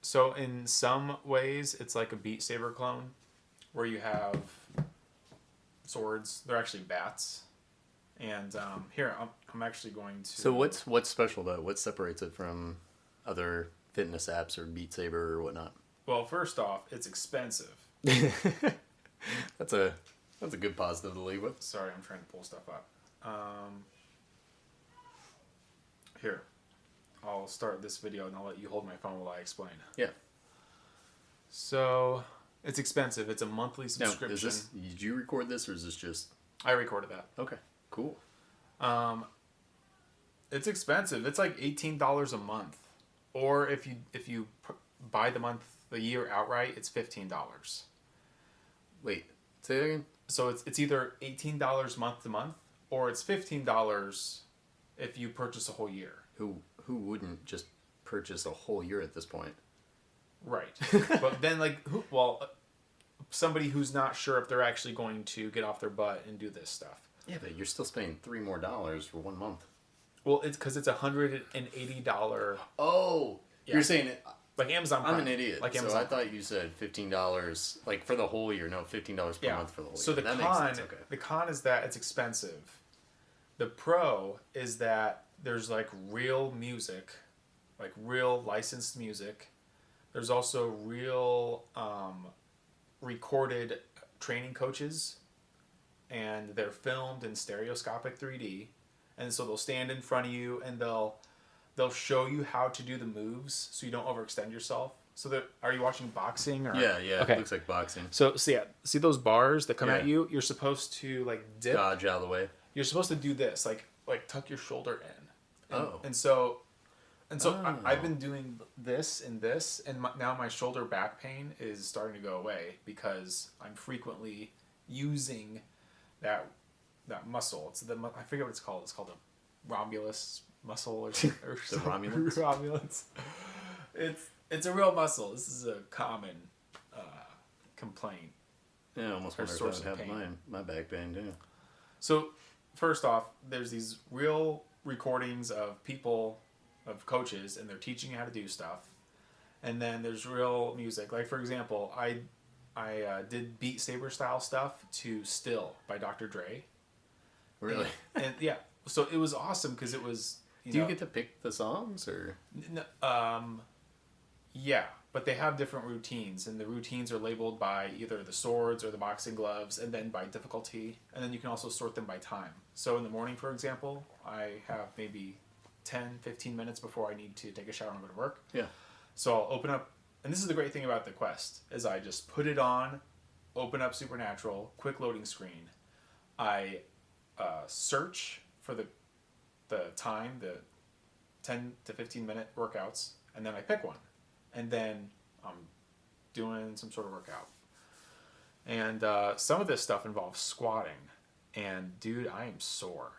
Speaker 1: So in some ways, it's like a Beat Saber clone, where you have swords. They're actually bats. And here, I'm actually going to.
Speaker 2: So what's special though? What separates it from other fitness apps or Beat Saber or whatnot?
Speaker 1: Well, first off, it's expensive.
Speaker 2: That's a good positive to lead with.
Speaker 1: Sorry, I'm trying to pull stuff up. Here, I'll start this video and I'll let you hold my phone while I explain.
Speaker 2: Yeah.
Speaker 1: So it's expensive. It's a monthly subscription.
Speaker 2: Now, did you record this or is this just?
Speaker 1: I recorded that.
Speaker 2: Okay. Cool.
Speaker 1: It's expensive. It's like $18 a month, or if you buy the year outright, it's $15.
Speaker 2: Wait, say that again.
Speaker 1: So it's either $18 month to month, or it's $15 if you purchase a whole year.
Speaker 2: Who wouldn't just purchase a whole year at this point?
Speaker 1: Right. But then somebody who's not sure if they're actually going to get off their butt and do this stuff.
Speaker 2: Yeah, but you're still spending $3 more for 1 month.
Speaker 1: Well, it's because it's $180.
Speaker 2: Oh, yeah. You're saying it
Speaker 1: like Amazon Prime.
Speaker 2: I'm an idiot.
Speaker 1: Like
Speaker 2: Amazon. So I thought you said $15 like for the whole year. No, $15 per month for the whole year.
Speaker 1: So the con is that it's expensive. The pro is that there's like real music, like real licensed music. There's also real recorded training coaches, and they're filmed in stereoscopic 3D. And so they'll stand in front of you and they'll show you how to do the moves so you don't overextend yourself. So are you watching boxing? Or?
Speaker 2: Yeah.
Speaker 1: Okay.
Speaker 2: It looks like boxing.
Speaker 1: So yeah, see those bars that come at you? You're supposed to like dip.
Speaker 2: Dodge out of the way.
Speaker 1: You're supposed to do this, like tuck your shoulder in.
Speaker 2: And,
Speaker 1: And so I've been doing this, and now my shoulder back pain is starting to go away because I'm frequently using that muscle. I forget what it's called. It's called a Romulus muscle or something.
Speaker 2: The Romulans?
Speaker 1: Romulans. It's a real muscle. This is a common complaint.
Speaker 2: Yeah, I almost wonder if I would have my back pain too.
Speaker 1: So first off, there's these real recordings of coaches, and they're teaching you how to do stuff. And then there's real music. Like for example, I did Beat Saber style stuff to Still by Dr. Dre.
Speaker 2: Really?
Speaker 1: And yeah, so it was awesome because it was.
Speaker 2: Do you get to pick the songs or?
Speaker 1: Yeah, but they have different routines, and the routines are labeled by either the swords or the boxing gloves, and then by difficulty, and then you can also sort them by time. So in the morning, for example, I have maybe 10, 15 minutes before I need to take a shower and go to work.
Speaker 2: Yeah.
Speaker 1: So I'll open up, and this is the great thing about the Quest, is I just put it on, open up Supernatural, quick loading screen. I search for the time, the 10 to 15 minute workouts, and then I pick one. And then I'm doing some sort of workout. And some of this stuff involves squatting. And dude, I am sore.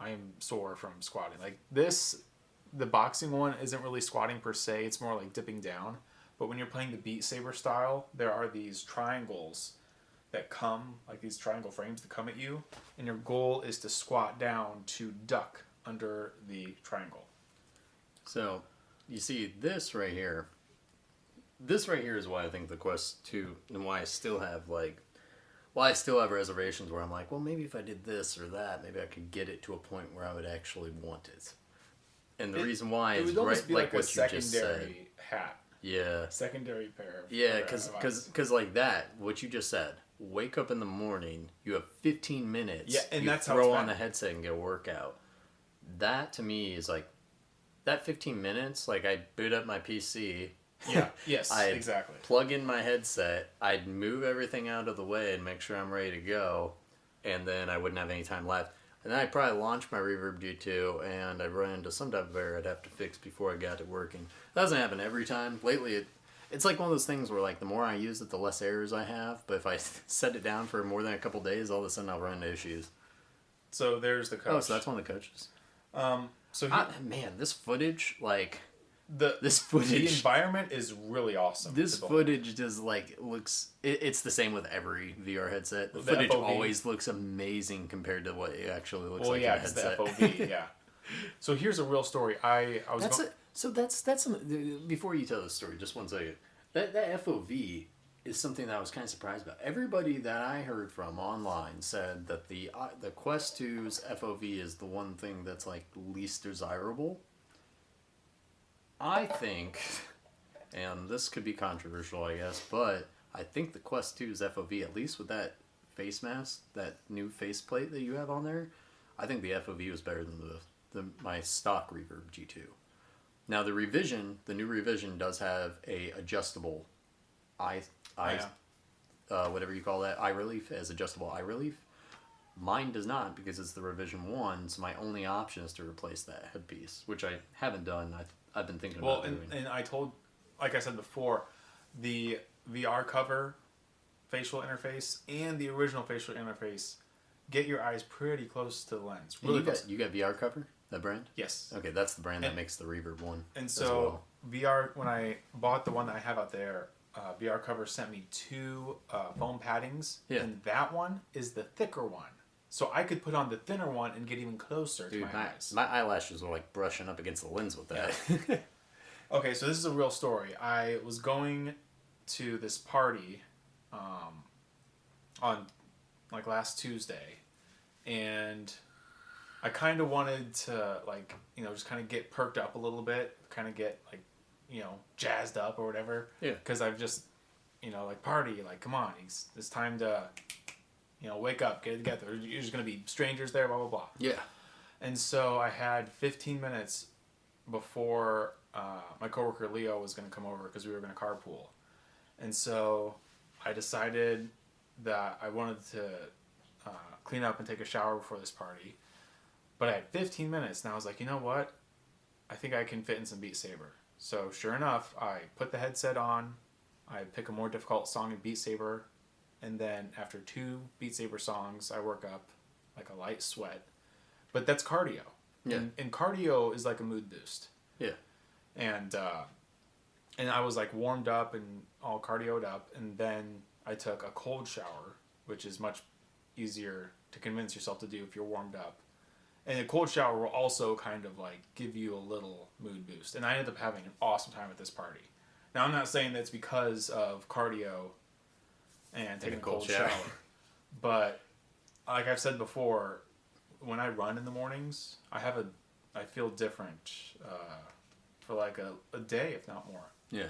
Speaker 1: I am sore from squatting. Like the boxing one isn't really squatting per se. It's more like dipping down. But when you're playing the Beat Saber style, there are these triangles that come, like these triangle frames that come at you. And your goal is to squat down to duck under the triangle.
Speaker 2: So, you see this right here. This right here is why I think the Quest 2, and why I still have reservations where I'm like, well, maybe if I did this or that, maybe I could get it to a point where I would actually want it. And the reason why is right, like what you just said.
Speaker 1: Secondary hat.
Speaker 2: Yeah.
Speaker 1: Secondary pair.
Speaker 2: Yeah, because like that, what you just said. Wake up in the morning, you have 15 minutes.
Speaker 1: Yeah, and that's
Speaker 2: how
Speaker 1: throw
Speaker 2: on the headset and get a workout. That to me is like, that 15 minutes, like I'd boot up my PC.
Speaker 1: Yeah, yes,
Speaker 2: I'd
Speaker 1: exactly.
Speaker 2: Plug in my headset, I'd move everything out of the way and make sure I'm ready to go, and then I wouldn't have any time left. And then I'd probably launch my Reverb G2, and I'd run into some type of error I'd have to fix before I got it working. That doesn't happen every time. Lately, it's like one of those things where like the more I use it, the less errors I have. But if I set it down for more than a couple days, all of a sudden I'll run into issues.
Speaker 1: So there's the coach.
Speaker 2: Oh, so that's one of the coaches. Man, this footage, like
Speaker 1: the environment is really awesome.
Speaker 2: This footage just like looks. It's the same with every VR headset. The footage
Speaker 1: FOV.
Speaker 2: always looks amazing compared to what it actually looks like.
Speaker 1: Well, yeah, it's the FOV. Yeah. So here's a real story.
Speaker 2: So that's before you tell the story, just one second. That FOV is something that I was kind of surprised about. Everybody that I heard from online said that the Quest 2's FOV is the one thing that's like least desirable. I think, and this could be controversial, I guess, but I think the Quest 2's FOV, at least with that face mask, that new faceplate that you have on there, I think the FOV was better than my stock Reverb G2. Now the new revision does have a adjustable whatever you call that, eye relief, as adjustable eye relief. Mine does not, because it's the revision 1, so my only option is to replace that headpiece, which I haven't done. I've been thinking about doing.
Speaker 1: And I told, like I said before, the VR cover facial interface and the original facial interface get your eyes pretty close to the lens. Really close.
Speaker 2: You got VR cover? That brand?
Speaker 1: Yes.
Speaker 2: Okay, that's the brand that makes the Reverb one.
Speaker 1: And so VR, when I bought the one that I have out there, VR cover sent me 2 foam paddings, and that one is the thicker one. So I could put on the thinner one and get even closer to my eyes.
Speaker 2: My eyelashes were like brushing up against the lens with that.
Speaker 1: Yeah. Okay, so this is a real story. I was going to this party on like last Tuesday, and I kind of wanted to like, just kind of get perked up a little bit, kind of get like, jazzed up or whatever.
Speaker 2: Yeah.
Speaker 1: Because I've just, like party, like come on, it's time to, wake up, get it together. You're just gonna be strangers there, blah blah blah.
Speaker 2: Yeah.
Speaker 1: And so I had 15 minutes before my coworker Leo was gonna come over because we were gonna carpool, and so I decided that I wanted to clean up and take a shower before this party. But I had 15 minutes, and I was like, you know what? I think I can fit in some Beat Saber. So sure enough, I put the headset on, I pick a more difficult song in Beat Saber, and then after 2 Beat Saber songs, I work up like a light sweat. But that's cardio.
Speaker 2: Yeah.
Speaker 1: And cardio is like a mood boost.
Speaker 2: Yeah.
Speaker 1: And I was like warmed up and all cardioed up, and then I took a cold shower, which is much easier to convince yourself to do if you're warmed up. And a cold shower will also kind of like give you a little mood boost. And I ended up having an awesome time at this party. Now, I'm not saying that's because of cardio and taking a cold shower. But like I've said before, when I run in the mornings, I feel different for like a day, if not more.
Speaker 2: Yeah.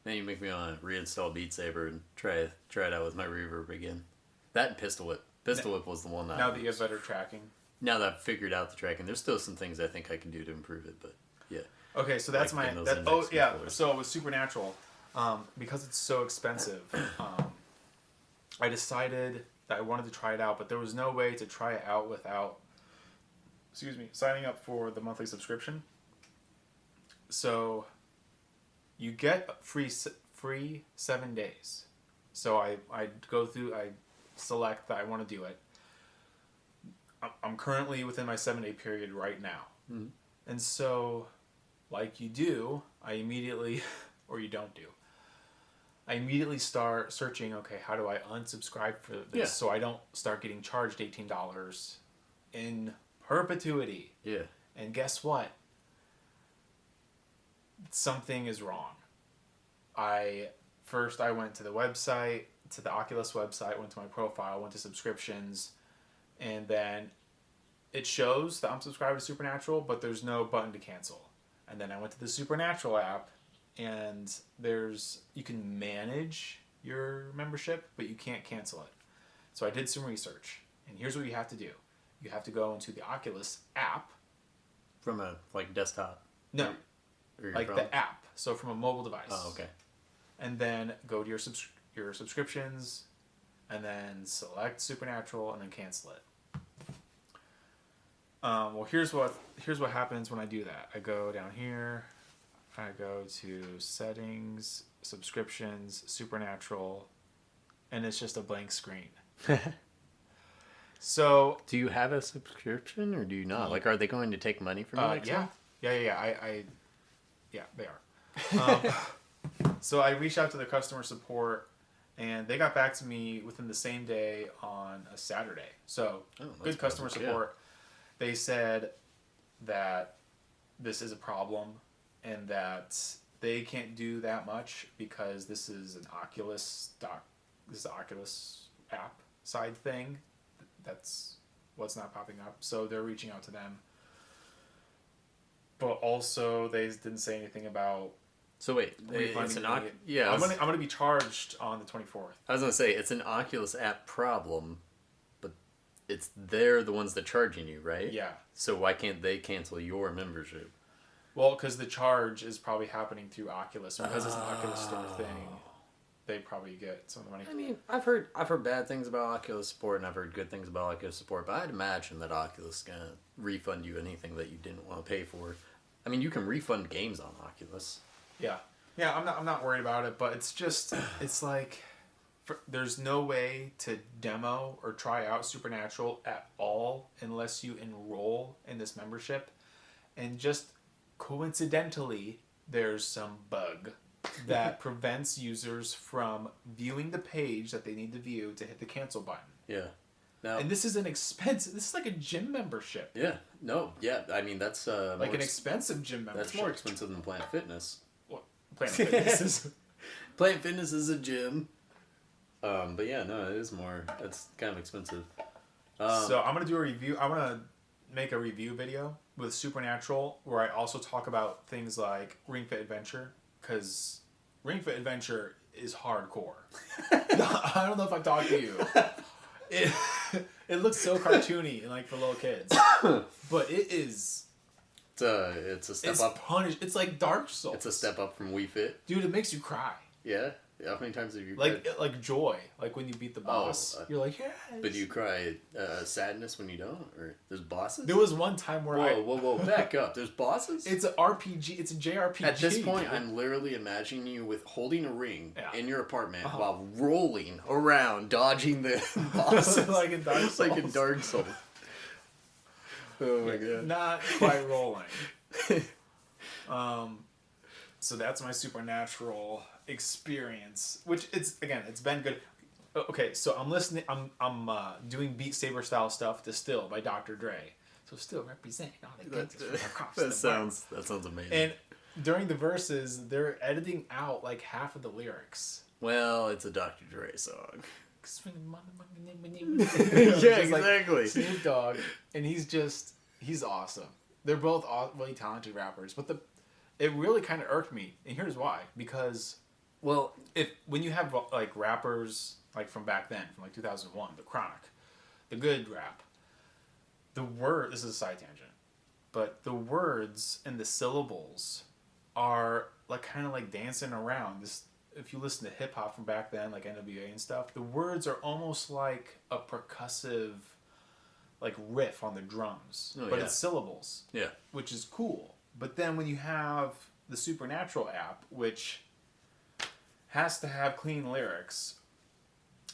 Speaker 2: Now you make me want to reinstall Beat Saber and try it out with my Reverb again. That and Pistol Whip. Pistol Whip was the one that
Speaker 1: now that you have better tracking.
Speaker 2: Now that I've figured out the tracking, there's still some things I think I can do to improve it, but yeah.
Speaker 1: Okay, so that's so it was Supernatural. Because it's so expensive, I decided that I wanted to try it out, but there was no way to try it out without, signing up for the monthly subscription. So you get free 7 days. So I select that I want to do it. I'm currently within my 7-day period right now.
Speaker 2: Mm-hmm.
Speaker 1: And so, like you do, I immediately, or you don't do, I immediately start searching, okay, how do I unsubscribe for this so I don't start getting charged $18 in perpetuity?
Speaker 2: Yeah.
Speaker 1: And guess what? Something is wrong. I went to the website, to the Oculus website, went to my profile, went to subscriptions, and then it shows that I'm subscribed to Supernatural, but there's no button to cancel. And then I went to the Supernatural app, and you can manage your membership, but you can't cancel it. So I did some research, and here's what you have to do. You have to go into the Oculus app.
Speaker 2: From a, desktop?
Speaker 1: No. The app. So from a mobile device.
Speaker 2: Oh, okay.
Speaker 1: And then go to your subscriptions, and then select Supernatural, and then cancel it. Well, here's what happens when I do that. I go down here, I go to Settings, Subscriptions, Supernatural, and it's just a blank screen. So,
Speaker 2: do you have a subscription or do you not? Are they going to take money from you?
Speaker 1: Yeah. Yeah, they are. So I reached out to the customer support, and they got back to me within the same day on a Saturday. So good customer support. They said that this is a problem. and that they can't do that much because this is an Oculus this is the Oculus app side thing. That's what's not popping up. So they're reaching out to them. But also they didn't say anything about.
Speaker 3: So wait, it's an yeah.
Speaker 1: I'm gonna be charged on the 24th.
Speaker 3: I was gonna say it's an Oculus app problem, but they're the ones that charging you, right?
Speaker 1: Yeah.
Speaker 3: So why can't they cancel your membership?
Speaker 1: Well, because the charge is probably happening through Oculus because it's an Oculus Store thing. They probably get some of the money.
Speaker 3: I mean, I've heard bad things about Oculus support, and I've heard good things about Oculus support. But I'd imagine that Oculus is gonna refund you anything that you didn't want to pay for. I mean, you can refund games on Oculus.
Speaker 1: Yeah, I'm not worried about it, but it's just it's like there's no way to demo or try out Supernatural at all unless you enroll in this membership, and just coincidentally, there's some bug that prevents users from viewing the page that they need to view to hit the cancel button.
Speaker 3: Yeah. Now,
Speaker 1: and this is an expensive. This is like a gym membership.
Speaker 3: Yeah. No. Yeah. I mean, that's
Speaker 1: like an expensive gym membership.
Speaker 3: That's more expensive than Planet Fitness.
Speaker 1: What? Planet Fitness is.
Speaker 3: Planet Fitness is a gym. But yeah, no, it is more. It's kind of expensive.
Speaker 1: So I'm gonna do a review. I'm gonna make a review video with Supernatural where I also talk about things like Ring Fit Adventure, because Ring Fit Adventure is hardcore. I don't know if I've talked to you. It looks so cartoony and like for little kids, but it is.
Speaker 3: It's a step up.
Speaker 1: It's like Dark Souls.
Speaker 3: It's a step up from Wii Fit.
Speaker 1: Dude, it makes you cry.
Speaker 3: Yeah. How many times have you
Speaker 1: cried? Like joy, like when you beat the boss. You're like, yes.
Speaker 3: But do you cry sadness when you don't? Or there's bosses?
Speaker 1: There was one time where
Speaker 3: Whoa, back up. There's bosses?
Speaker 1: It's an RPG. It's a JRPG.
Speaker 3: At this point, I'm literally imagining you with holding a ring in your apartment while rolling around, dodging the bosses.
Speaker 1: Like in Dark Souls.
Speaker 3: Like in Dark Souls. Oh my god.
Speaker 1: Not quite rolling. So that's my Supernatural experience, which it's been good. Okay, so I'm listening. I'm doing Beat Saber style stuff to Still by Dr. Dre. So Still representing all the gangsters from across the world.
Speaker 3: That sounds amazing.
Speaker 1: And during the verses, they're editing out like half of the lyrics.
Speaker 3: Well, it's a Dr. Dre song.
Speaker 1: Yeah, exactly. Like Snoop Dogg, and he's awesome. They're both really talented rappers, but it really kind of irked me, and here's why. Because, well, when you have like rappers like from back then, from like 2001, the Chronic, the good rap, this is a side tangent, but the words and the syllables are like kind of like dancing around. If you listen to hip hop from back then, like NWA and stuff, the words are almost like a percussive, like riff on the drums, but it's syllables, which is cool. But then when you have the Supernatural app, which has to have clean lyrics,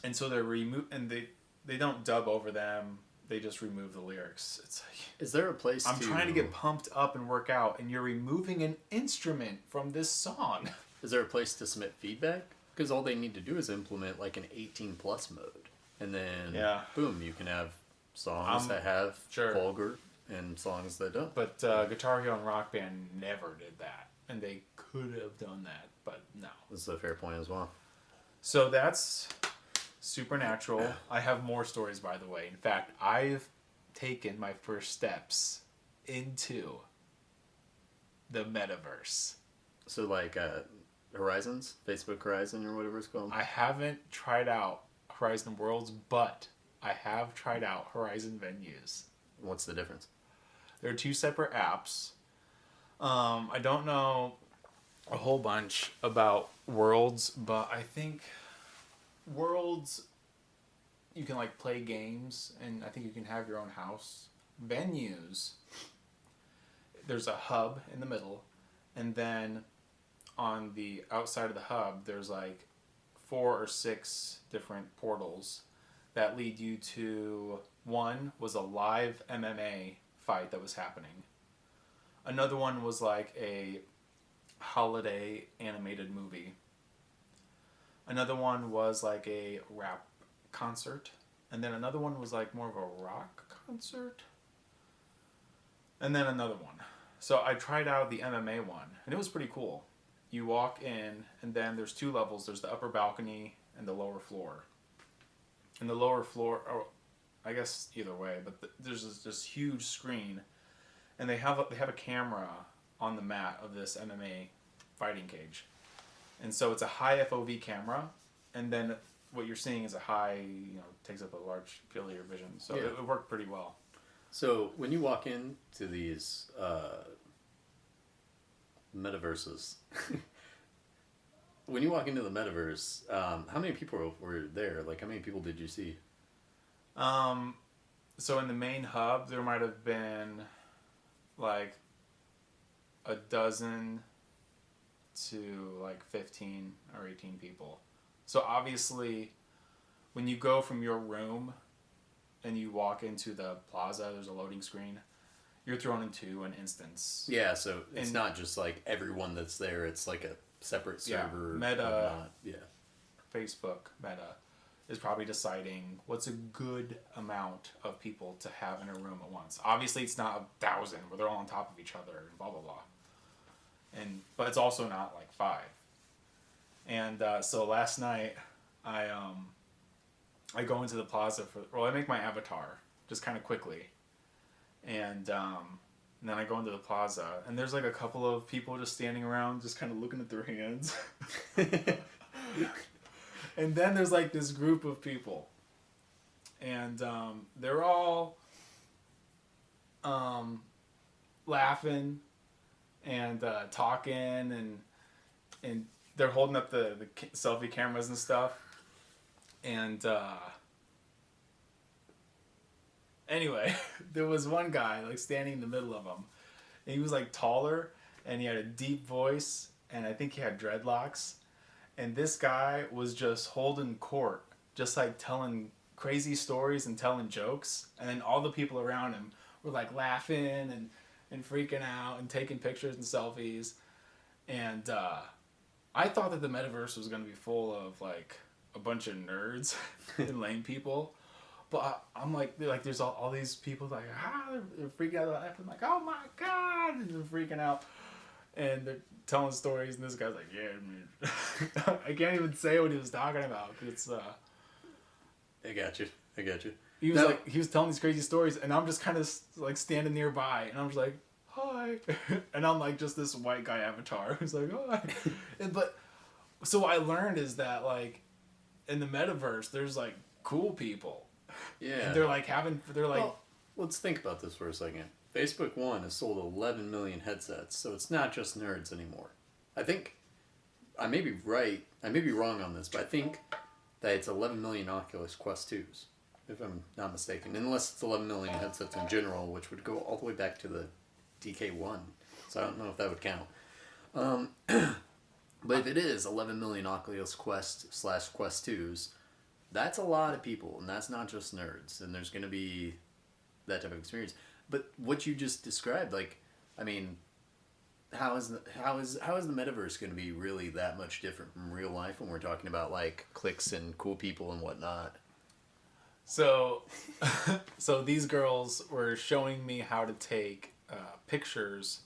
Speaker 1: and so they don't dub over them, they just remove the lyrics. It's like,
Speaker 3: is there a place
Speaker 1: I'm trying to get pumped up and work out, and you're removing an instrument from this song.
Speaker 3: Is there a place to submit feedback? Because all they need to do is implement like an 18+ mode, and then boom, you can have songs that have vulgar and songs that don't.
Speaker 1: But Guitar Hero and Rock Band never did that, and they could have done that, but no.
Speaker 3: This is a fair point as well.
Speaker 1: So that's Supernatural. I have more stories, by the way. In fact, I've taken my first steps into the metaverse.
Speaker 3: So like Horizons, Facebook Horizon or whatever it's called.
Speaker 1: I haven't tried out Horizon Worlds, but I have tried out Horizon Venues.
Speaker 3: What's the difference?
Speaker 1: They're two separate apps. I don't know a whole bunch about Worlds, but I think Worlds, you can like play games, and I think you can have your own house. Venues, there's a hub in the middle, and then on the outside of the hub, there's like 4 or 6 different portals that lead you to. One was a live MMA fight that was happening. Another one was like a holiday animated movie. Another one was like a rap concert. And then another one was like more of a rock concert. And then another one. So I tried out the MMA one, and it was pretty cool. You walk in, and then there's 2 levels. There's the upper balcony and the lower floor. And the lower floor, or I guess either way, but there's this huge screen, and they have a camera on the mat of this MMA fighting cage, and so it's a high FOV camera, and then what you're seeing is a high, takes up a large field of your vision. So it worked pretty well.
Speaker 3: So when you walk into these metaverses, when you walk into the metaverse, how many people were there? Like, how many people did you see?
Speaker 1: So in the main hub, there might have been like a dozen to like 15 or 18 people. So obviously, when you go from your room and you walk into the plaza, there's a loading screen. You're thrown into an instance.
Speaker 3: Yeah, so it's not just like everyone that's there. It's like a separate server.
Speaker 1: Meta. Facebook Meta is probably deciding what's a good amount of people to have in a room at once. Obviously, it's not 1,000 where they're all on top of each other and blah blah blah. But it's also not like 5. And so last night, I go into the plaza I make my avatar just kind of quickly, and then I go into the plaza, and there's like a couple of people just standing around, just kind of looking at their hands. And then there's like this group of people, and they're all laughing and talking, and they're holding up the selfie cameras and stuff. And anyway, there was one guy like standing in the middle of them, and he was like taller, and he had a deep voice, and I think he had dreadlocks. And this guy was just holding court, just like telling crazy stories and telling jokes. And then all the people around him were like laughing and freaking out and taking pictures and selfies. And I thought that the metaverse was going to be full of like a bunch of nerds and lame people. But I'm like, there's all these people like, they're freaking out. I'm like, oh my God, and they're freaking out. And they're telling stories, and this guy's like, yeah, man. I can't even say what he was talking about. It's
Speaker 3: I got you.
Speaker 1: He was telling these crazy stories, and I'm just kind of like standing nearby, and I'm just like, hi, and I'm like just this white guy avatar who's like, hi. But so what I learned is that like in the metaverse, there's like cool people.
Speaker 3: Yeah.
Speaker 1: And they're like. Well,
Speaker 3: let's think about this for a second. Facebook 1 has sold 11 million headsets, so it's not just nerds anymore. I think, I may be right, I may be wrong on this, but I think that it's 11 million Oculus Quest 2s, if I'm not mistaken. Unless it's 11 million headsets in general, which would go all the way back to the DK1. So I don't know if that would count. But if it is 11 million Oculus Quest / Quest 2s, that's a lot of people, and that's not just nerds. And there's going to be that type of experience. But what you just described, like, I mean, how is the metaverse going to be really that much different from real life when we're talking about like cliques and cool people and whatnot?
Speaker 1: So these girls were showing me how to take pictures,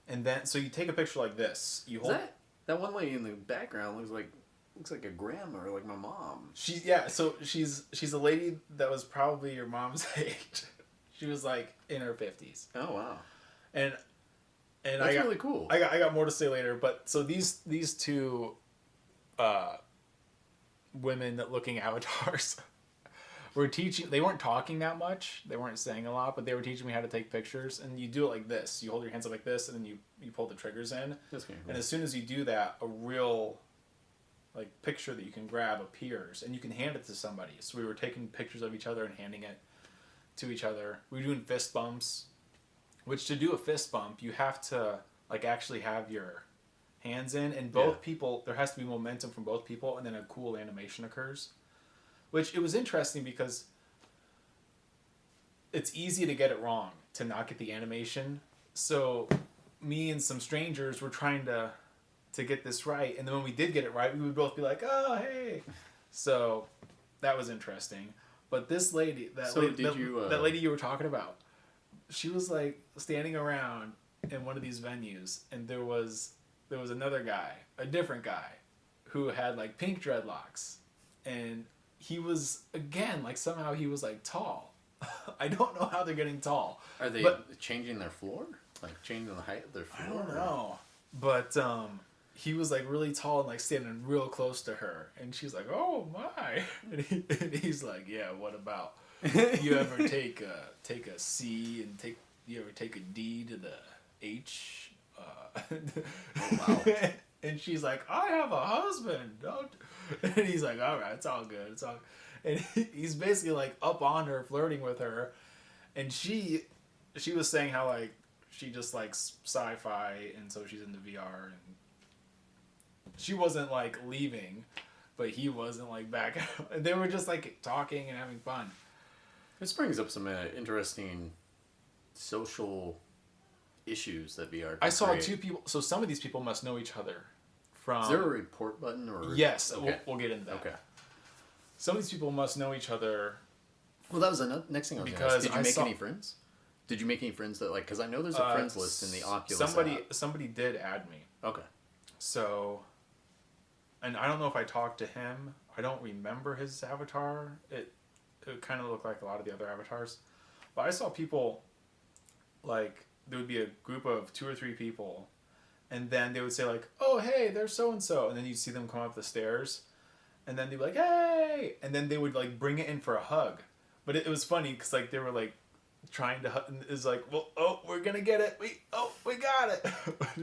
Speaker 1: and then so you take a picture like this. You hold
Speaker 3: that one lady in the background looks like a grandma or like my mom.
Speaker 1: So she's a lady that was probably your mom's age. She was like in her 50s.
Speaker 3: Oh wow.
Speaker 1: And
Speaker 3: that's really cool.
Speaker 1: I got more to say later, but so these 2 women looking avatars were teaching. They weren't talking that much. They weren't saying a lot, but they were teaching me how to take pictures. And you do it like this. You hold your hands up like this, and then you pull the triggers in.
Speaker 3: That's cool.
Speaker 1: And as soon as you do that, a real like picture that you can grab appears, and you can hand it to somebody. So we were taking pictures of each other and handing it to each other. We were doing fist bumps, which to do a fist bump, you have to like actually have your hands in, and both people, there has to be momentum from both people, and then a cool animation occurs. Which it was interesting because it's easy to get it wrong, to not get the animation. So me and some strangers were trying to get this right, and then when we did get it right, we would both be like, oh, hey. So that was interesting. But this lady, that lady you were talking about, she was like standing around, in one of these venues, and there was another guy, a different guy, who had like pink dreadlocks, and he was again like somehow he was like tall. I don't know how they're getting tall.
Speaker 3: Are they changing their floor? Like changing the height of their floor?
Speaker 1: I don't know. But he was like really tall and like standing real close to her, and she's like, "Oh my!" And he's like, "Yeah, what about you ever take a C and you ever take a D to the H?"
Speaker 3: Oh, wow.
Speaker 1: And she's like, "I have a husband, don't." And he's like, "All right, it's all good, it's all." And he's basically like up on her, flirting with her, and she was saying how like she just likes sci-fi, and so she's into VR, and she wasn't like leaving, but he wasn't like back. They were just like talking and having fun.
Speaker 3: This brings up some interesting social issues that VR can
Speaker 1: I saw
Speaker 3: create.
Speaker 1: 2 people. So some of these people must know each other from.
Speaker 3: Is there a report button or?
Speaker 1: Yes,
Speaker 3: Okay.
Speaker 1: we'll get into that.
Speaker 3: Okay.
Speaker 1: Some of these people must know each other.
Speaker 3: Well, that was the next thing I was going to ask.
Speaker 1: Because
Speaker 3: Did you
Speaker 1: I
Speaker 3: make
Speaker 1: saw-
Speaker 3: any friends? Did you make any friends that like? Because I know there's a friends list in the Oculus app.
Speaker 1: Somebody did add me.
Speaker 3: Okay.
Speaker 1: So, and I don't know if I talked to him. I don't remember his avatar. It kind of looked like a lot of the other avatars. But I saw people, like, there would be a group of 2 or 3 people, and then they would say, like, "Oh, hey, there's so-and-so," and then you'd see them come up the stairs, and then they'd be like, "Hey!" And then they would, like, bring it in for a hug. But it was funny, because, like, they were, like, trying to hug, and it was like, "Well, oh, we're gonna get it. We got it." I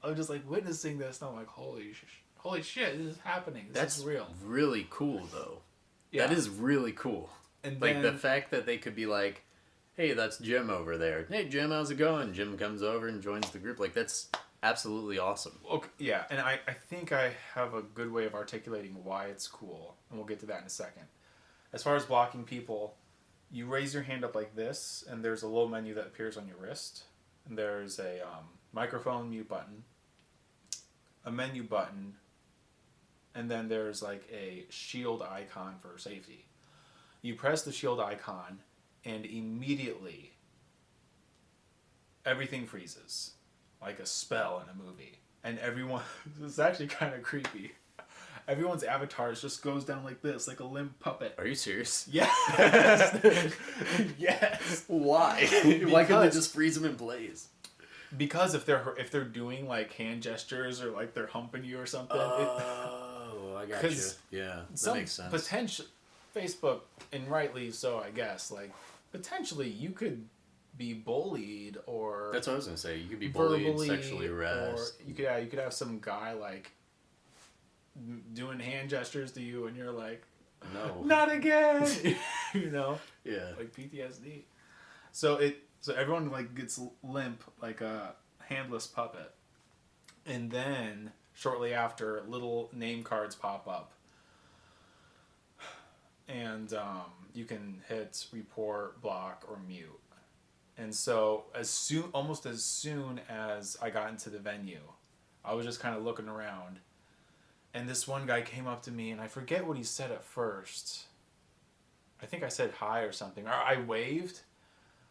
Speaker 1: was just, like, witnessing this, and I'm like, holy shit, this is happening. This is real.
Speaker 3: Really cool, though.
Speaker 1: Yeah.
Speaker 3: That is really cool.
Speaker 1: And
Speaker 3: Like,
Speaker 1: then,
Speaker 3: the fact that they could be like, "Hey, that's Jim over there. Hey, Jim, how's it going?" Jim comes over and joins the group. Like, that's absolutely awesome.
Speaker 1: okay, yeah, and I think I have a good way of articulating why it's cool, and we'll get to that in a second. As far as blocking people, you raise your hand up like this, and there's a little menu that appears on your wrist, and there's a microphone mute button, a menu button, and then there's like a shield icon for safety. You press the shield icon, and immediately everything freezes, like a spell in a movie. And everyone, it's actually kind of creepy. Everyone's avatars just goes down like this, like a limp puppet.
Speaker 3: Are you serious?
Speaker 1: Yes. Yes.
Speaker 3: Why? Why couldn't they just freeze them in place?
Speaker 1: Because if they're doing like hand gestures or like they're humping you or something.
Speaker 3: Oh, I got you.
Speaker 1: 'cause
Speaker 3: Yeah, that makes sense.
Speaker 1: Potential Facebook, and rightly so, I guess. Like potentially, you could be bullied or
Speaker 3: That's what I was gonna say. You could be bullied,
Speaker 1: verbally,
Speaker 3: sexually harassed.
Speaker 1: or you could have some guy like doing hand gestures to you, and you're like,
Speaker 3: No.
Speaker 1: not again. You know,
Speaker 3: Yeah.
Speaker 1: like PTSD. So everyone like gets limp like a handless puppet, and then shortly after, little name cards pop up, and you can hit report, block, or mute. And so almost as soon as I got into the venue, I was just kind of looking around, and this one guy came up to me, and I forget what he said at first. I think I said hi or something, or I waved,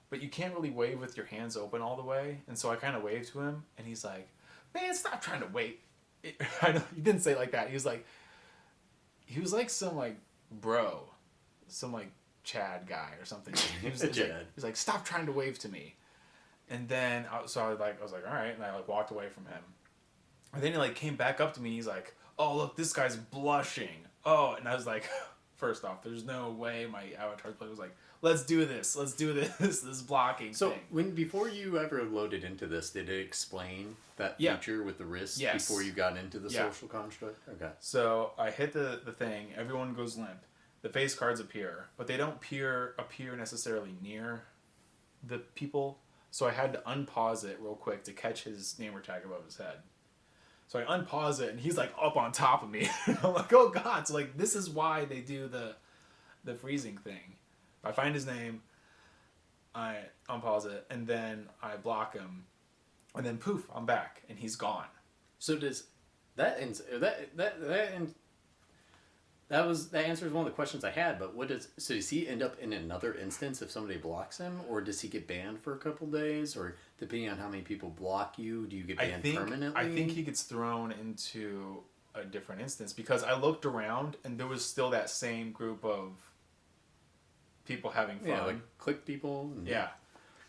Speaker 1: but you can't really wave with your hands open all the way, and so I kind of waved to him, and he's like, "Man, stop trying to wait." I know he didn't say it like that. He was like some like bro, some like Chad guy or something. He was like, "Stop trying to wave to me." And then I was like, all right, and I like walked away from him. And then he like came back up to me. And he's like, "Oh, look, this guy's blushing." Oh, and I was like, first off, there's no way my avatar play was like, let's do this, this blocking
Speaker 3: So
Speaker 1: thing.
Speaker 3: before you ever loaded into this, did it explain that feature with the wrist before you got into the social construct? Okay.
Speaker 1: So I hit the thing. Everyone goes limp. The face cards appear, but they don't appear necessarily near the people. So I had to unpause it real quick to catch his name or tag above his head. So I unpause it, and he's like up on top of me. I'm like, oh god! So like this is why they do the freezing thing. If I find his name, I unpause it, and then I block him, and then poof, I'm back, and he's gone.
Speaker 3: So does that answers one of the questions I had. But does he end up in another instance if somebody blocks him, or does he get banned for a couple days, or depending on how many people block you, do you get banned permanently?
Speaker 1: I think he gets thrown into a different instance because I looked around and there was still that same group of people having fun.
Speaker 3: Yeah, like click people.
Speaker 1: Yeah.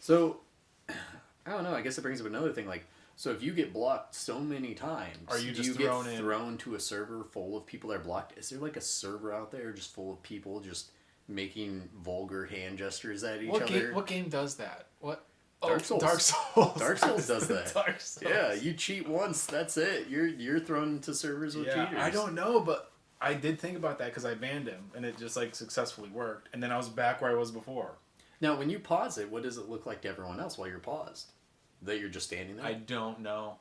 Speaker 3: So I don't know. I guess it brings up another thing. Like, so if you get blocked so many times,
Speaker 1: Are you
Speaker 3: do
Speaker 1: just
Speaker 3: you
Speaker 1: thrown
Speaker 3: get
Speaker 1: in?
Speaker 3: thrown to a server full of people that are blocked? Is there like a server out there just full of people just making vulgar hand gestures at each other?
Speaker 1: What game does that? What?
Speaker 3: Dark Souls.
Speaker 1: Dark Souls.
Speaker 3: Dark Souls does that.
Speaker 1: Dark Souls.
Speaker 3: Yeah, you cheat once, that's it. You're thrown into servers with cheaters.
Speaker 1: I don't know, but I did think about that because I banned him, and it just like successfully worked, and then I was back where I was before.
Speaker 3: Now, when you pause it, what does it look like to everyone else while you're paused? That you're just standing there?
Speaker 1: I don't know.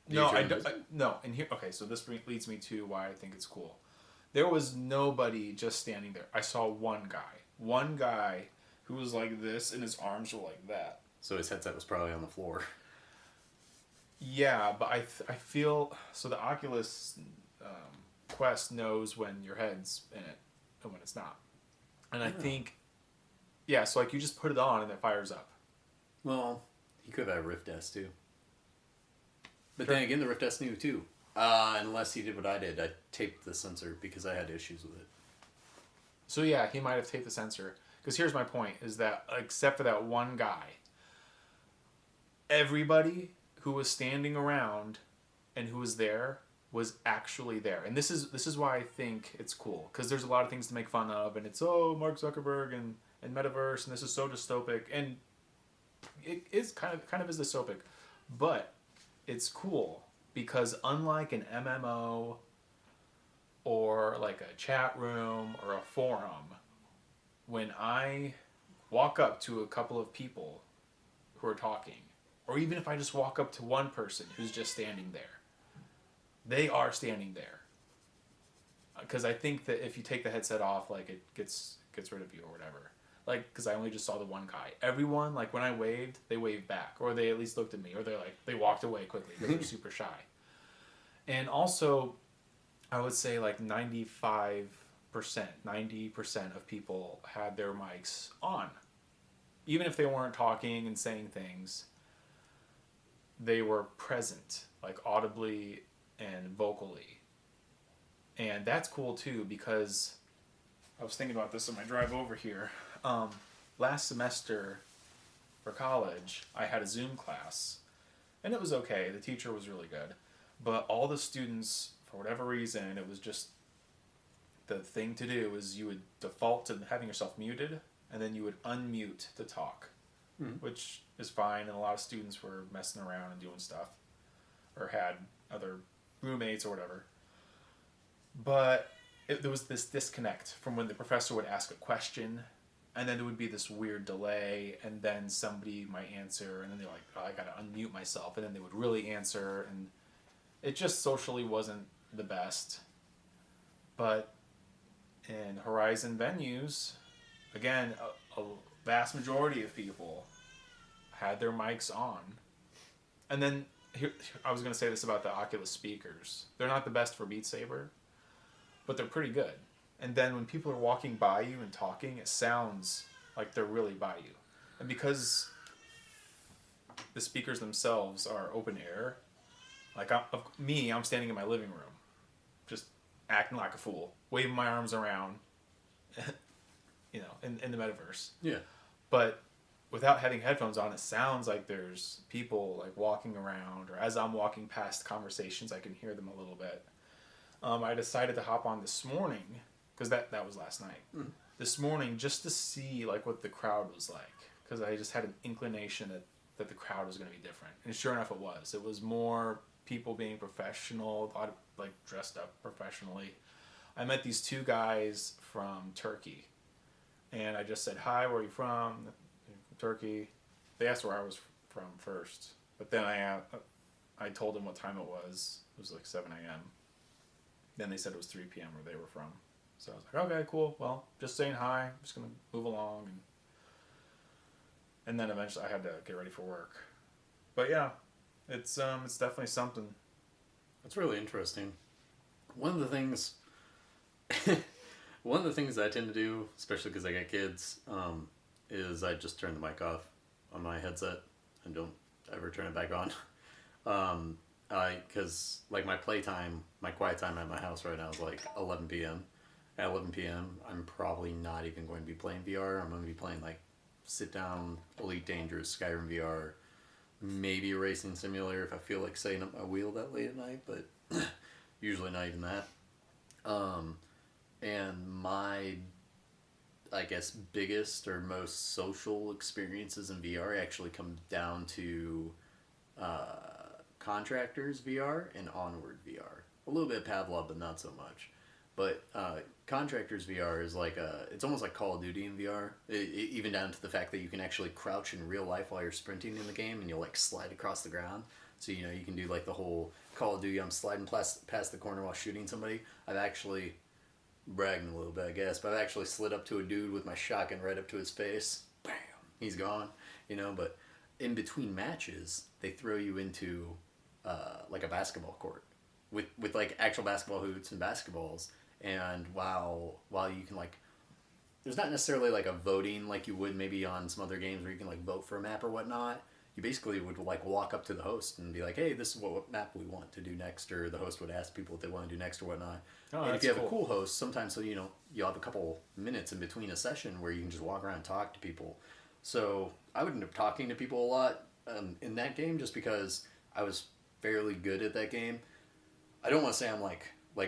Speaker 3: Do you
Speaker 1: No,
Speaker 3: turn
Speaker 1: I don't.
Speaker 3: invisible?
Speaker 1: No, and here. Okay, so this leads me to why I think it's cool. There was nobody just standing there. I saw one guy who was like this, and his arms were like that.
Speaker 3: So his headset was probably on the floor.
Speaker 1: Yeah, but I feel so. The Oculus Quest knows when your head's in it and when it's not, and I think, yeah. So like you just put it on and it fires up.
Speaker 3: Well, he could have Rift S too. But
Speaker 1: Sure.
Speaker 3: then again, the Rift S knew too. Unless he did what I did. I taped the sensor because I had issues with it.
Speaker 1: So yeah, he might have taped the sensor. Because here's my point: is that except for that one guy, everybody who was standing around and who was there was actually there. And this is why I think it's cool, because there's a lot of things to make fun of, and it's Mark Zuckerberg and metaverse, and this is so dystopic, and it is kind of is dystopic, but it's cool because unlike an MMO or like a chat room or a forum, when I walk up to a couple of people who are talking, or even if I just walk up to one person who's just standing there, they are standing there. Because I think that if you take the headset off, like it gets rid of you or whatever. Like, because I only just saw the one guy. Everyone, like when I waved, they waved back, or they at least looked at me, or they walked away quickly because they're super shy. And also, I would say like 90% of people had their mics on. Even if they weren't talking and saying things, they were present, like audibly and vocally. And that's cool too, because I was thinking about this on my drive over here. Last semester for college, I had a Zoom class, and it was okay. The teacher was really good. But all the students, for whatever reason, it was just the thing to do is you would default to having yourself muted, and then you would unmute to talk, which is fine. And a lot of students were messing around and doing stuff, or had other roommates or whatever. But there was this disconnect from when the professor would ask a question, and then there would be this weird delay, and then somebody might answer, and then they're like, oh, I gotta unmute myself, and then they would really answer, and it just socially wasn't the best. But in Horizon venues, again, a vast majority of people had their mics on. And then, here, I was going to say this about the Oculus speakers. They're not the best for Beat Saber, but they're pretty good. And then when people are walking by you and talking, it sounds like they're really by you. And because the speakers themselves are open air, like I'm standing in my living room, just acting like a fool, waving my arms around, you know, in the metaverse.
Speaker 3: Yeah.
Speaker 1: But without having headphones on, it sounds like there's people like walking around, or as I'm walking past conversations, I can hear them a little bit. I decided to hop on this morning, because that was last night. This morning, just to see like what the crowd was like, because I just had an inclination that the crowd was going to be different. And sure enough, it was. It was more people being professional, a lot of, like dressed up professionally. I met these two guys from Turkey, and I just said, hi, where are you from? From Turkey. They asked where I was from first, but then I told them what time it was. It was like 7 a.m. Then they said it was 3 p.m. where they were from. So I was like, okay, cool. Well, just saying hi. I'm just going to move along. And then eventually I had to get ready for work. But yeah, it's definitely something.
Speaker 3: That's really interesting. One of the things One of the things I tend to do, especially because I got kids, is I just turn the mic off on my headset and don't ever turn it back on. Because like my playtime, my quiet time at my house right now is like 11 p.m. At 11 p.m., I'm probably not even going to be playing VR. I'm going to be playing like sit down, Elite Dangerous, Skyrim VR, maybe a racing simulator if I feel like setting up my wheel that late at night, but usually not even that. And my, I guess, biggest or most social experiences in VR actually come down to Contractors VR and Onward VR. A little bit of Pavlov, but not so much. But Contractors VR is like it's almost like Call of Duty in VR. Even down to the fact that you can actually crouch in real life while you're sprinting in the game, and you'll like slide across the ground. So you can do like the whole Call of Duty. I'm sliding past the corner while shooting somebody. I've actually bragging a little bit, I guess, but I've actually slid up to a dude with my shotgun right up to his face. Bam, he's gone. But in between matches, they throw you into like a basketball court with like actual basketball hoops and basketballs. And while you can like, there's not necessarily like a voting like you would maybe on some other games where you can like vote for a map or whatnot. You basically would like walk up to the host and be like, hey, this is what map we want to do next, or the host would ask people what they want to do next or whatnot.
Speaker 1: Oh,
Speaker 3: and
Speaker 1: that's
Speaker 3: if you have
Speaker 1: cool.
Speaker 3: a cool host, sometimes you'll have a couple minutes in between a session where you can just walk around and talk to people. So I would end up talking to people a lot in that game just because I was fairly good at that game. I don't want to say I'm like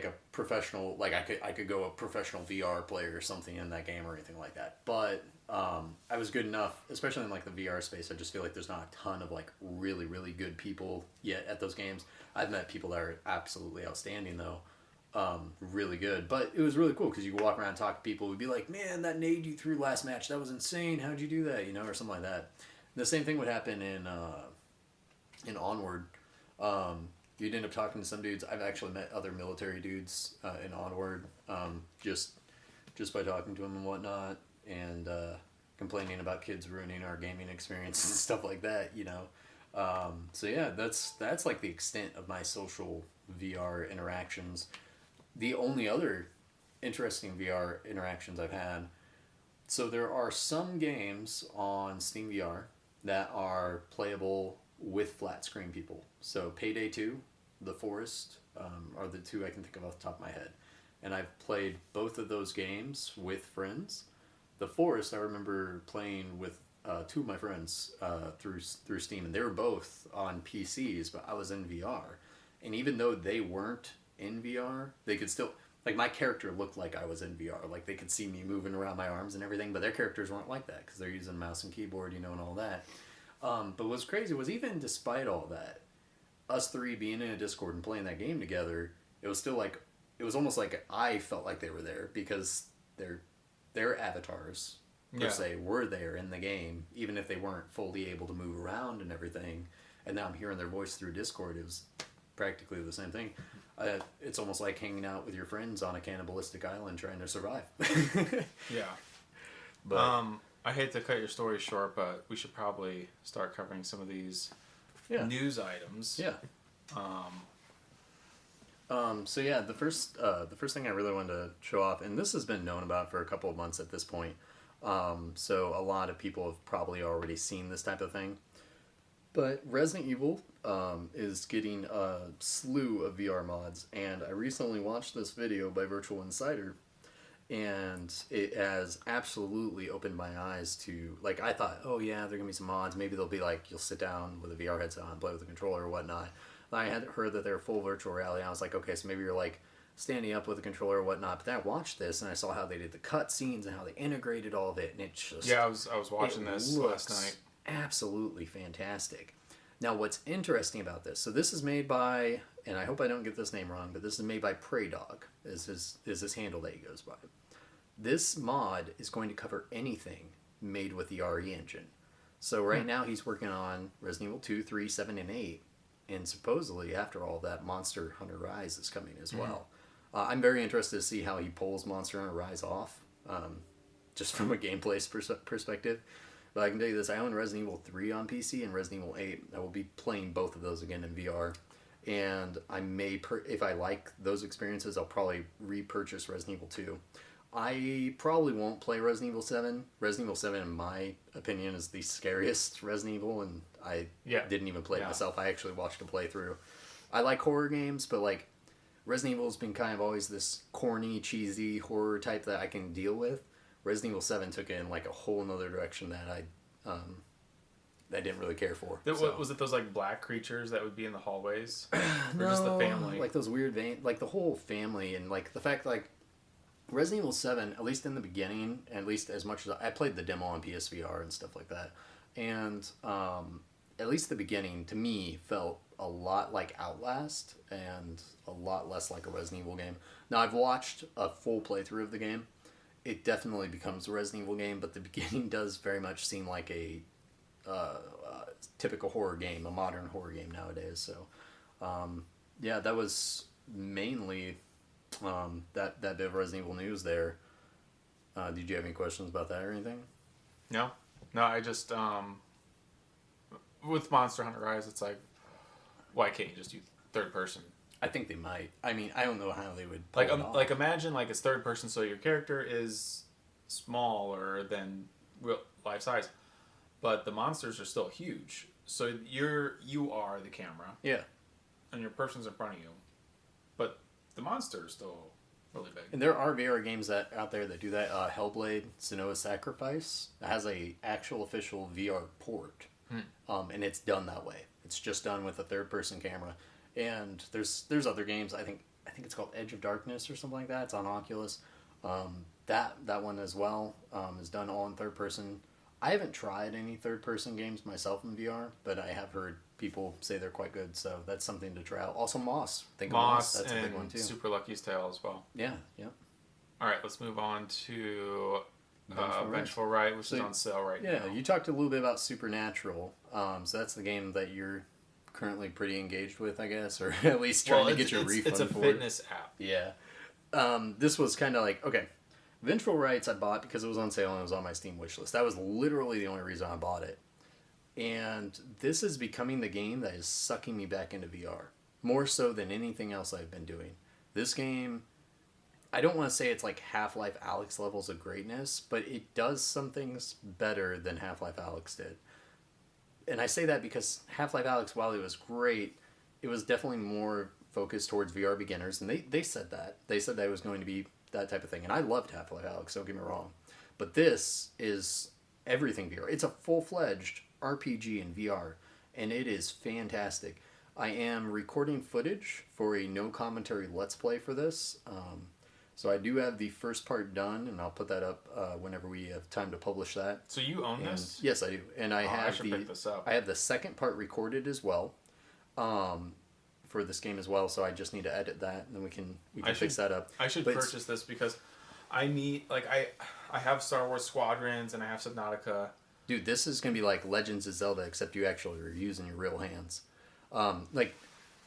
Speaker 3: a professional, like I could go a professional VR player or something in that game or anything like that. But I was good enough, especially in like the VR space. I just feel like there's not a ton of like really, really good people yet at those games. I've met people that are absolutely outstanding though. Really good. But it was really cool because you could walk around and talk to people. We'd be like, man, that nade you threw last match, that was insane. How'd you do that? Or something like that. The same thing would happen in Onward. You'd end up talking to some dudes. I've actually met other military dudes in Onward, just by talking to them and whatnot, and complaining about kids ruining our gaming experience and stuff like that. So yeah, that's like the extent of my social VR interactions. The only other interesting VR interactions I've had. So there are some games on Steam VR that are playable with flat screen people. So Payday 2, The Forest are the two I can think of off the top of my head. And I've played both of those games with friends. The Forest I remember playing with two of my friends through Steam, and they were both on PCs, but I was in VR. And even though they weren't in VR, they could still, like, my character looked like I was in VR. Like, they could see me moving around my arms and everything, but their characters weren't like that because they're using mouse and keyboard, and all that. But what's crazy was even despite all that, us three being in a Discord and playing that game together, it was still like, it was almost like I felt like they were there because their avatars, per se, were there in the game, even if they weren't fully able to move around and everything. And now I'm hearing their voice through Discord. It was practically the same thing. It's almost like hanging out with your friends on a cannibalistic island trying to survive.
Speaker 1: Yeah.
Speaker 3: But
Speaker 1: I hate to cut your story short, but we should probably start covering some of these news items.
Speaker 3: yeah. So yeah, the first thing I really wanted to show off, and this has been known about for a couple of months at this point, so a lot of people have probably already seen this type of thing. But Resident Evil is getting a slew of VR mods, and I recently watched this video by Virtual Insider, and it has absolutely opened my eyes to, like, I thought, oh yeah, there are going to be some mods, maybe they'll be like, you'll sit down with a VR headset on, play with a controller or whatnot. I had heard that they're full virtual reality, and I was like, okay, so maybe you're like standing up with a controller or whatnot. But then I watched this and I saw how they did the cutscenes and how they integrated all of it, and it just
Speaker 1: I was watching this last night.
Speaker 3: Absolutely fantastic. Now, what's interesting about this? So this is made by, and I hope I don't get this name wrong, but this is made by Praydog. Is his handle that he goes by? This mod is going to cover anything made with the RE engine. So right now he's working on Resident Evil 2, 3, 7, and 8. And supposedly, after all that, Monster Hunter Rise is coming as well. I'm very interested to see how he pulls Monster Hunter Rise off, just from a gameplay perspective. But I can tell you this, I own Resident Evil 3 on PC and Resident Evil 8. I will be playing both of those again in VR. and I may if I like those experiences, I'll probably repurchase Resident Evil 2. I probably won't play Resident Evil 7. Resident Evil 7, in my opinion, is the scariest Resident Evil, and I didn't even play it myself. I actually watched a playthrough. I like horror games, but like Resident Evil has been kind of always this corny, cheesy horror type that I can deal with. Resident Evil 7 took it in like a whole nother direction that I didn't really care for.
Speaker 1: Was it those like black creatures that would be in the hallways? Or
Speaker 3: no,
Speaker 1: just the family?
Speaker 3: Like those weird like the whole family, and like the fact like Resident Evil 7, at least in the beginning, at least as much as I played the demo on PSVR and stuff like that, and at least the beginning to me felt a lot like Outlast and a lot less like a Resident Evil game. Now I've watched a full playthrough of the game. It definitely becomes a Resident Evil game, but the beginning does very much seem like a typical horror game, a modern horror game nowadays. So yeah, that was mainly that bit of Resident Evil news there. Did you have any questions about that or anything?
Speaker 1: No, I just with Monster Hunter Rise, it's like, why can't you just do third person?
Speaker 3: I think they might. I mean, I don't know how they would pull
Speaker 1: like
Speaker 3: it off.
Speaker 1: like imagine like it's third person, so your character is smaller than real life size, but the monsters are still huge. So you are the camera.
Speaker 3: Yeah.
Speaker 1: And your person's in front of you, but the monster is still really big.
Speaker 3: And there are VR games out there that do that. Hellblade: Senua's Sacrifice has a actual official VR port, and it's done that way. It's just done with a third person camera. And there's other games. I think it's called Edge of Darkness or something like that. It's on Oculus. That one as well is done all in third person. I haven't tried any third person games myself in VR, but I have heard people say they're quite good. So that's something to try out. Also Moss. Think of Moss. That's a big one too.
Speaker 1: Super Lucky's Tale as well.
Speaker 3: Yeah.
Speaker 1: All right, let's move on to Vengeful Right, which is on sale right now.
Speaker 3: Yeah, you talked a little bit about Supernatural. So that's the game that you're currently pretty engaged with, I guess, or at least trying to get your refund for.
Speaker 1: It's a fitness app.
Speaker 3: Yeah. This was kind of like, okay, Vengeful Rights I bought because it was on sale and it was on my Steam wishlist. That was literally the only reason I bought it. And this is becoming the game that is sucking me back into VR. More so than anything else I've been doing. This game, I don't want to say it's like Half-Life Alyx levels of greatness, but it does some things better than Half-Life Alyx did. And I say that because Half-Life Alyx, while it was great, it was definitely more focused towards VR beginners. And they said that. They said that it was going to be that type of thing. And I loved Half-Life Alyx, don't get me wrong. But this is everything VR. It's a full-fledged RPG in VR. And it is fantastic. I am recording footage for a no commentary Let's Play for this. So I do have the first part done, and I'll put that up whenever we have time to publish that.
Speaker 1: So you own this?
Speaker 3: Yes, I do. And I
Speaker 1: should pick this up.
Speaker 3: I have the second part recorded as well, for this game as well. So I just need to edit that, and then we can fix that up.
Speaker 1: I should purchase this because I need I have Star Wars Squadrons and I have Subnautica.
Speaker 3: Dude, this is gonna be like Legends of Zelda, except you actually are using your real hands.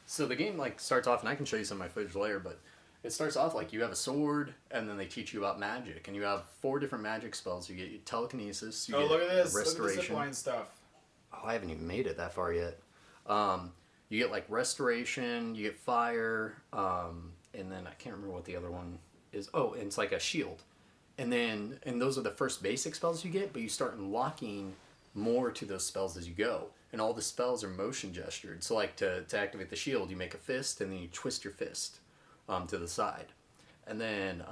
Speaker 3: So the game starts off, and I can show you some of my footage later, but it starts off like you have a sword, and then they teach you about magic, and you have 4 different magic spells. You get telekinesis. You get
Speaker 1: look at this!
Speaker 3: Restoration.
Speaker 1: Look at the zipline stuff.
Speaker 3: Oh, I haven't even made it that far yet. You get like restoration. You get fire, and then I can't remember what the other one is. Oh, and it's like a shield, and those are the first basic spells you get, but you start unlocking more to those spells as you go. And all the spells are motion gestured. So like to activate the shield, you make a fist, and then you twist your fist to the side. And then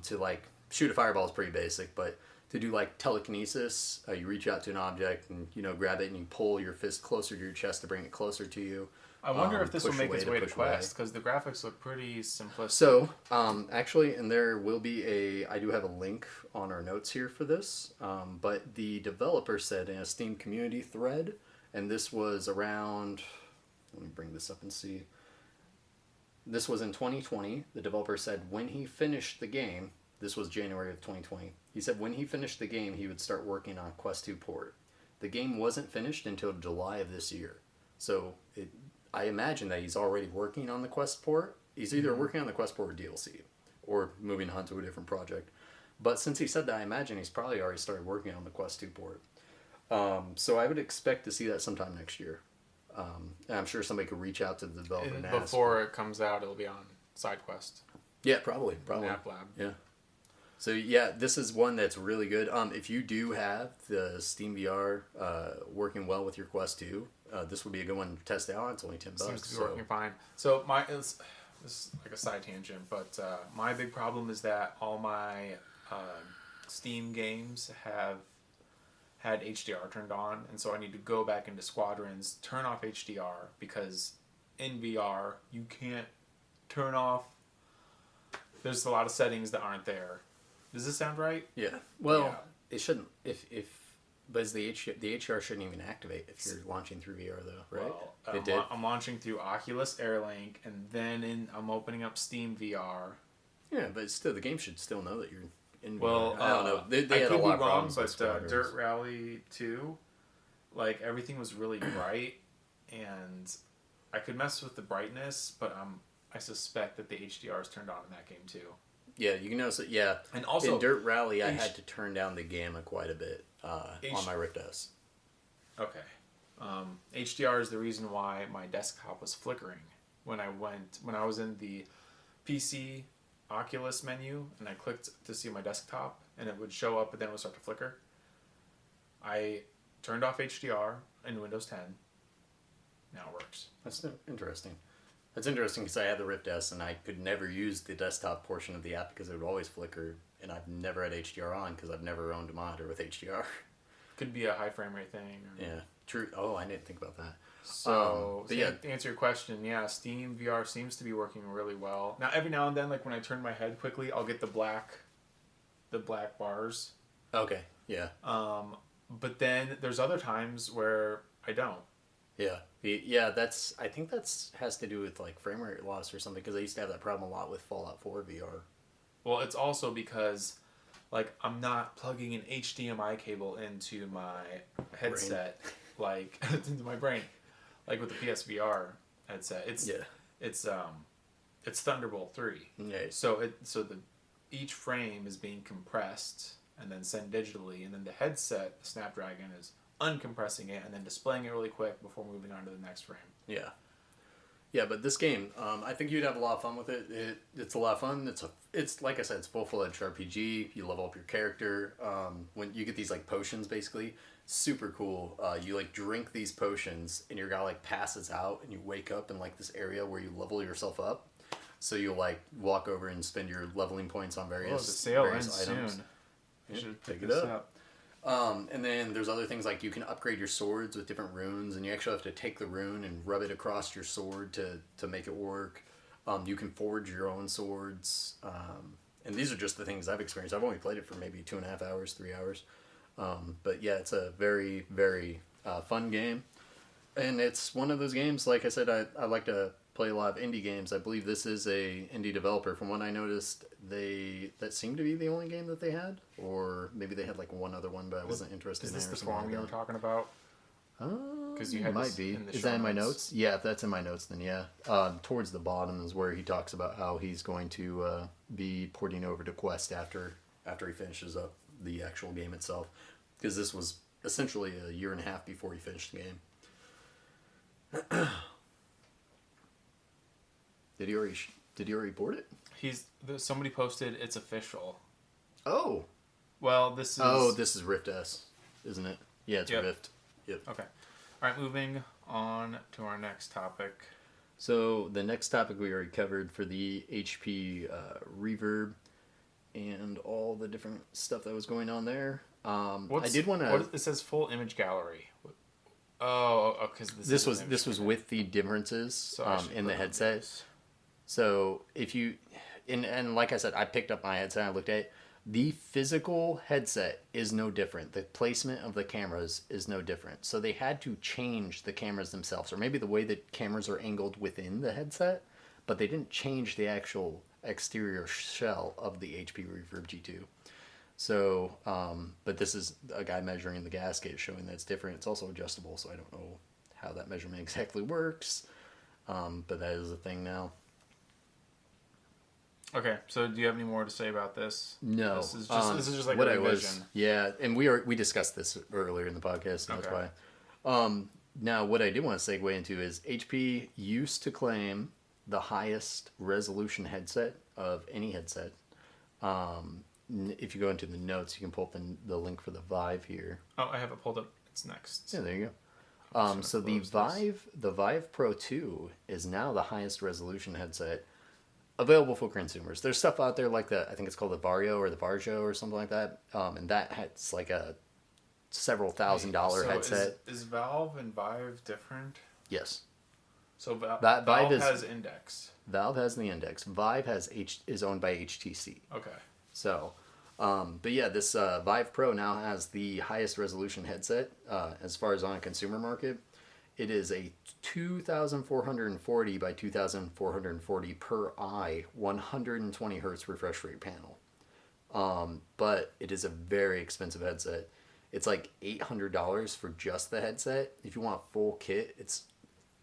Speaker 3: to like shoot a fireball is pretty basic, but to do like telekinesis, you reach out to an object and grab it, and you pull your fist closer to your chest to bring it closer to you.
Speaker 1: I wonder if this will make its way to Quest, because the graphics look pretty simplistic.
Speaker 3: So, actually, and there will be I do have a link on our notes here for this, but the developer said in a Steam community thread, and this was around, let me bring this up and see. This was in 2020. The developer said when he finished the game, this was January of 2020, he said when he finished the game, he would start working on Quest 2 port. The game wasn't finished until July of this year. So I imagine that he's already working on the Quest port. He's either working on the Quest port or DLC, or moving on to a different project. But since he said that, I imagine he's probably already started working on the Quest 2 port. So I would expect to see that sometime next year. And I'm sure somebody could reach out to the developer and ask.
Speaker 1: Before it comes out, it'll be on SideQuest.
Speaker 3: Yeah, probably.
Speaker 1: App Lab.
Speaker 3: Yeah. So yeah, this is one that's really good. If you do have the Steam VR working well with your Quest 2, this would be a good one to test out. It's only $10.
Speaker 1: Seems to be working fine. So this is like a side tangent, but my big problem is that all my Steam games have had HDR turned on, and so I need to go back into Squadrons, turn off HDR, because in VR you can't turn off. There's a lot of settings that aren't there. Does this sound right?
Speaker 3: Yeah. Well, it shouldn't. But the HDR shouldn't even activate if you're launching through VR though, right?
Speaker 1: Well,
Speaker 3: it did.
Speaker 1: I'm launching through Oculus Airlink, and then I'm opening up Steam VR.
Speaker 3: Yeah, but still, the game should still know that you're in VR.
Speaker 1: Well,
Speaker 3: I don't know. They
Speaker 1: I
Speaker 3: had a
Speaker 1: could
Speaker 3: lot
Speaker 1: be
Speaker 3: of
Speaker 1: wrong,
Speaker 3: problems with
Speaker 1: but
Speaker 3: Squadrons.
Speaker 1: Dirt Rally 2, like everything was really bright, and I could mess with the brightness, but I suspect that the HDR is turned on in that game too.
Speaker 3: Yeah, you can notice it. Yeah,
Speaker 1: and also
Speaker 3: in Dirt Rally, I had to turn down the gamma quite a bit on my Rift S.
Speaker 1: Okay, HDR is the reason why my desktop was flickering when I was in the PC Oculus menu and I clicked to see my desktop and it would show up, but then it would start to flicker. I turned off HDR in Windows 10. Now it works.
Speaker 3: That's interesting. That's interesting because I had the Rift S and I could never use the desktop portion of the app because it would always flicker, and I've never had HDR on because I've never owned a monitor with HDR.
Speaker 1: Could be a high frame rate thing. Or...
Speaker 3: Yeah, true. Oh, I didn't think about that.
Speaker 1: So, to answer your question, yeah, Steam VR seems to be working really well. Now, every now and then, like when I turn my head quickly, I'll get the black bars.
Speaker 3: Okay, yeah.
Speaker 1: But then there's other times where I don't.
Speaker 3: Yeah, I think that's has to do with like frame rate loss or something, because I used to have that problem a lot with Fallout 4 VR.
Speaker 1: Well, it's also because like I'm not plugging an HDMI cable into my headset, like into my brain, like with the PSVR headset. It's Thunderbolt 3.
Speaker 3: Yeah.
Speaker 1: So each frame is being compressed and then sent digitally, and then the headset, the Snapdragon, is uncompressing it and then displaying it really quick before moving on to the next frame.
Speaker 3: Yeah. Yeah, but this game, I think you'd have a lot of fun with it. It's a lot of fun. It's like I said, it's full-fledged RPG. You level up your character. When you get these like potions, basically, super cool. You like drink these potions, and your guy like passes out, and you wake up in like this area where you level yourself up. So you'll like walk over and spend your leveling points on various
Speaker 1: the sale
Speaker 3: various
Speaker 1: ends
Speaker 3: items.
Speaker 1: soon. You should
Speaker 3: pick it up. And then there's other things like you can upgrade your swords with different runes, and you actually have to take the rune and rub it across your sword to make it work. You can forge your own swords. And these are just the things I've experienced. I've only played it for maybe 2.5 hours, 3 hours. But yeah, it's a very, very fun game. And it's one of those games, like I said, I like to play a lot of indie games. I believe this is a indie developer. From what I noticed, that seemed to be the only game that they had, or maybe they had like one other one, but I wasn't interested in it.
Speaker 1: Is this the form you were talking about? Because you had
Speaker 3: might be. Is that in my notes? Yeah, if that's in my notes, then yeah. Towards the bottom is where he talks about how he's going to be porting over to Quest after he finishes up the actual game itself, because this was essentially a year and a half before he finished the game. Did he already board it?
Speaker 1: Somebody posted it's official.
Speaker 3: Oh.
Speaker 1: Well, this is...
Speaker 3: this is Rift S, isn't it? Yeah, it's Rift. Yep.
Speaker 1: Okay. All right, moving on to our next topic.
Speaker 3: So the next topic we already covered for the HP Reverb and all the different stuff that was going on there. I did want to...
Speaker 1: It says full image gallery. Oh, because
Speaker 3: this was with the differences in the headset. So if you, and like I said, I picked up my headset and I looked at it. The physical headset is no different. The placement of the cameras is no different. So they had to change the cameras themselves, or maybe the way that cameras are angled within the headset, but they didn't change the actual exterior shell of the HP Reverb G2. So, but this is a guy measuring the gasket showing that it's different. It's also adjustable, so I don't know how that measurement exactly works, but that is a thing now.
Speaker 1: Okay, so do you have any more to say about this?
Speaker 3: No.
Speaker 1: This is just like
Speaker 3: what
Speaker 1: a revision.
Speaker 3: Yeah, and we discussed this earlier in the podcast, and that's why. Now, what I did want to segue into is HP used to claim the highest resolution headset of any headset. If you go into the notes, you can pull up the link for the Vive here.
Speaker 1: Oh, I have it pulled up. It's next.
Speaker 3: Yeah, there you go. So the Vive Pro 2 is now the highest resolution headset available for consumers. There's stuff out there like I think it's called the Vario or the Varjo or something like that, and that has like a several $1,000 headset.
Speaker 1: Is Valve and Vive different?
Speaker 3: Yes.
Speaker 1: So Valve
Speaker 3: Vive
Speaker 1: has Index.
Speaker 3: Valve has the Index. Vive is owned by HTC.
Speaker 1: Okay.
Speaker 3: So, but yeah, this Vive Pro now has the highest resolution headset as far as on a consumer market. It is a 2,440 by 2,440 per eye, 120 hertz refresh rate panel. But it is a very expensive headset. It's like $800 for just the headset. If you want a full kit, it's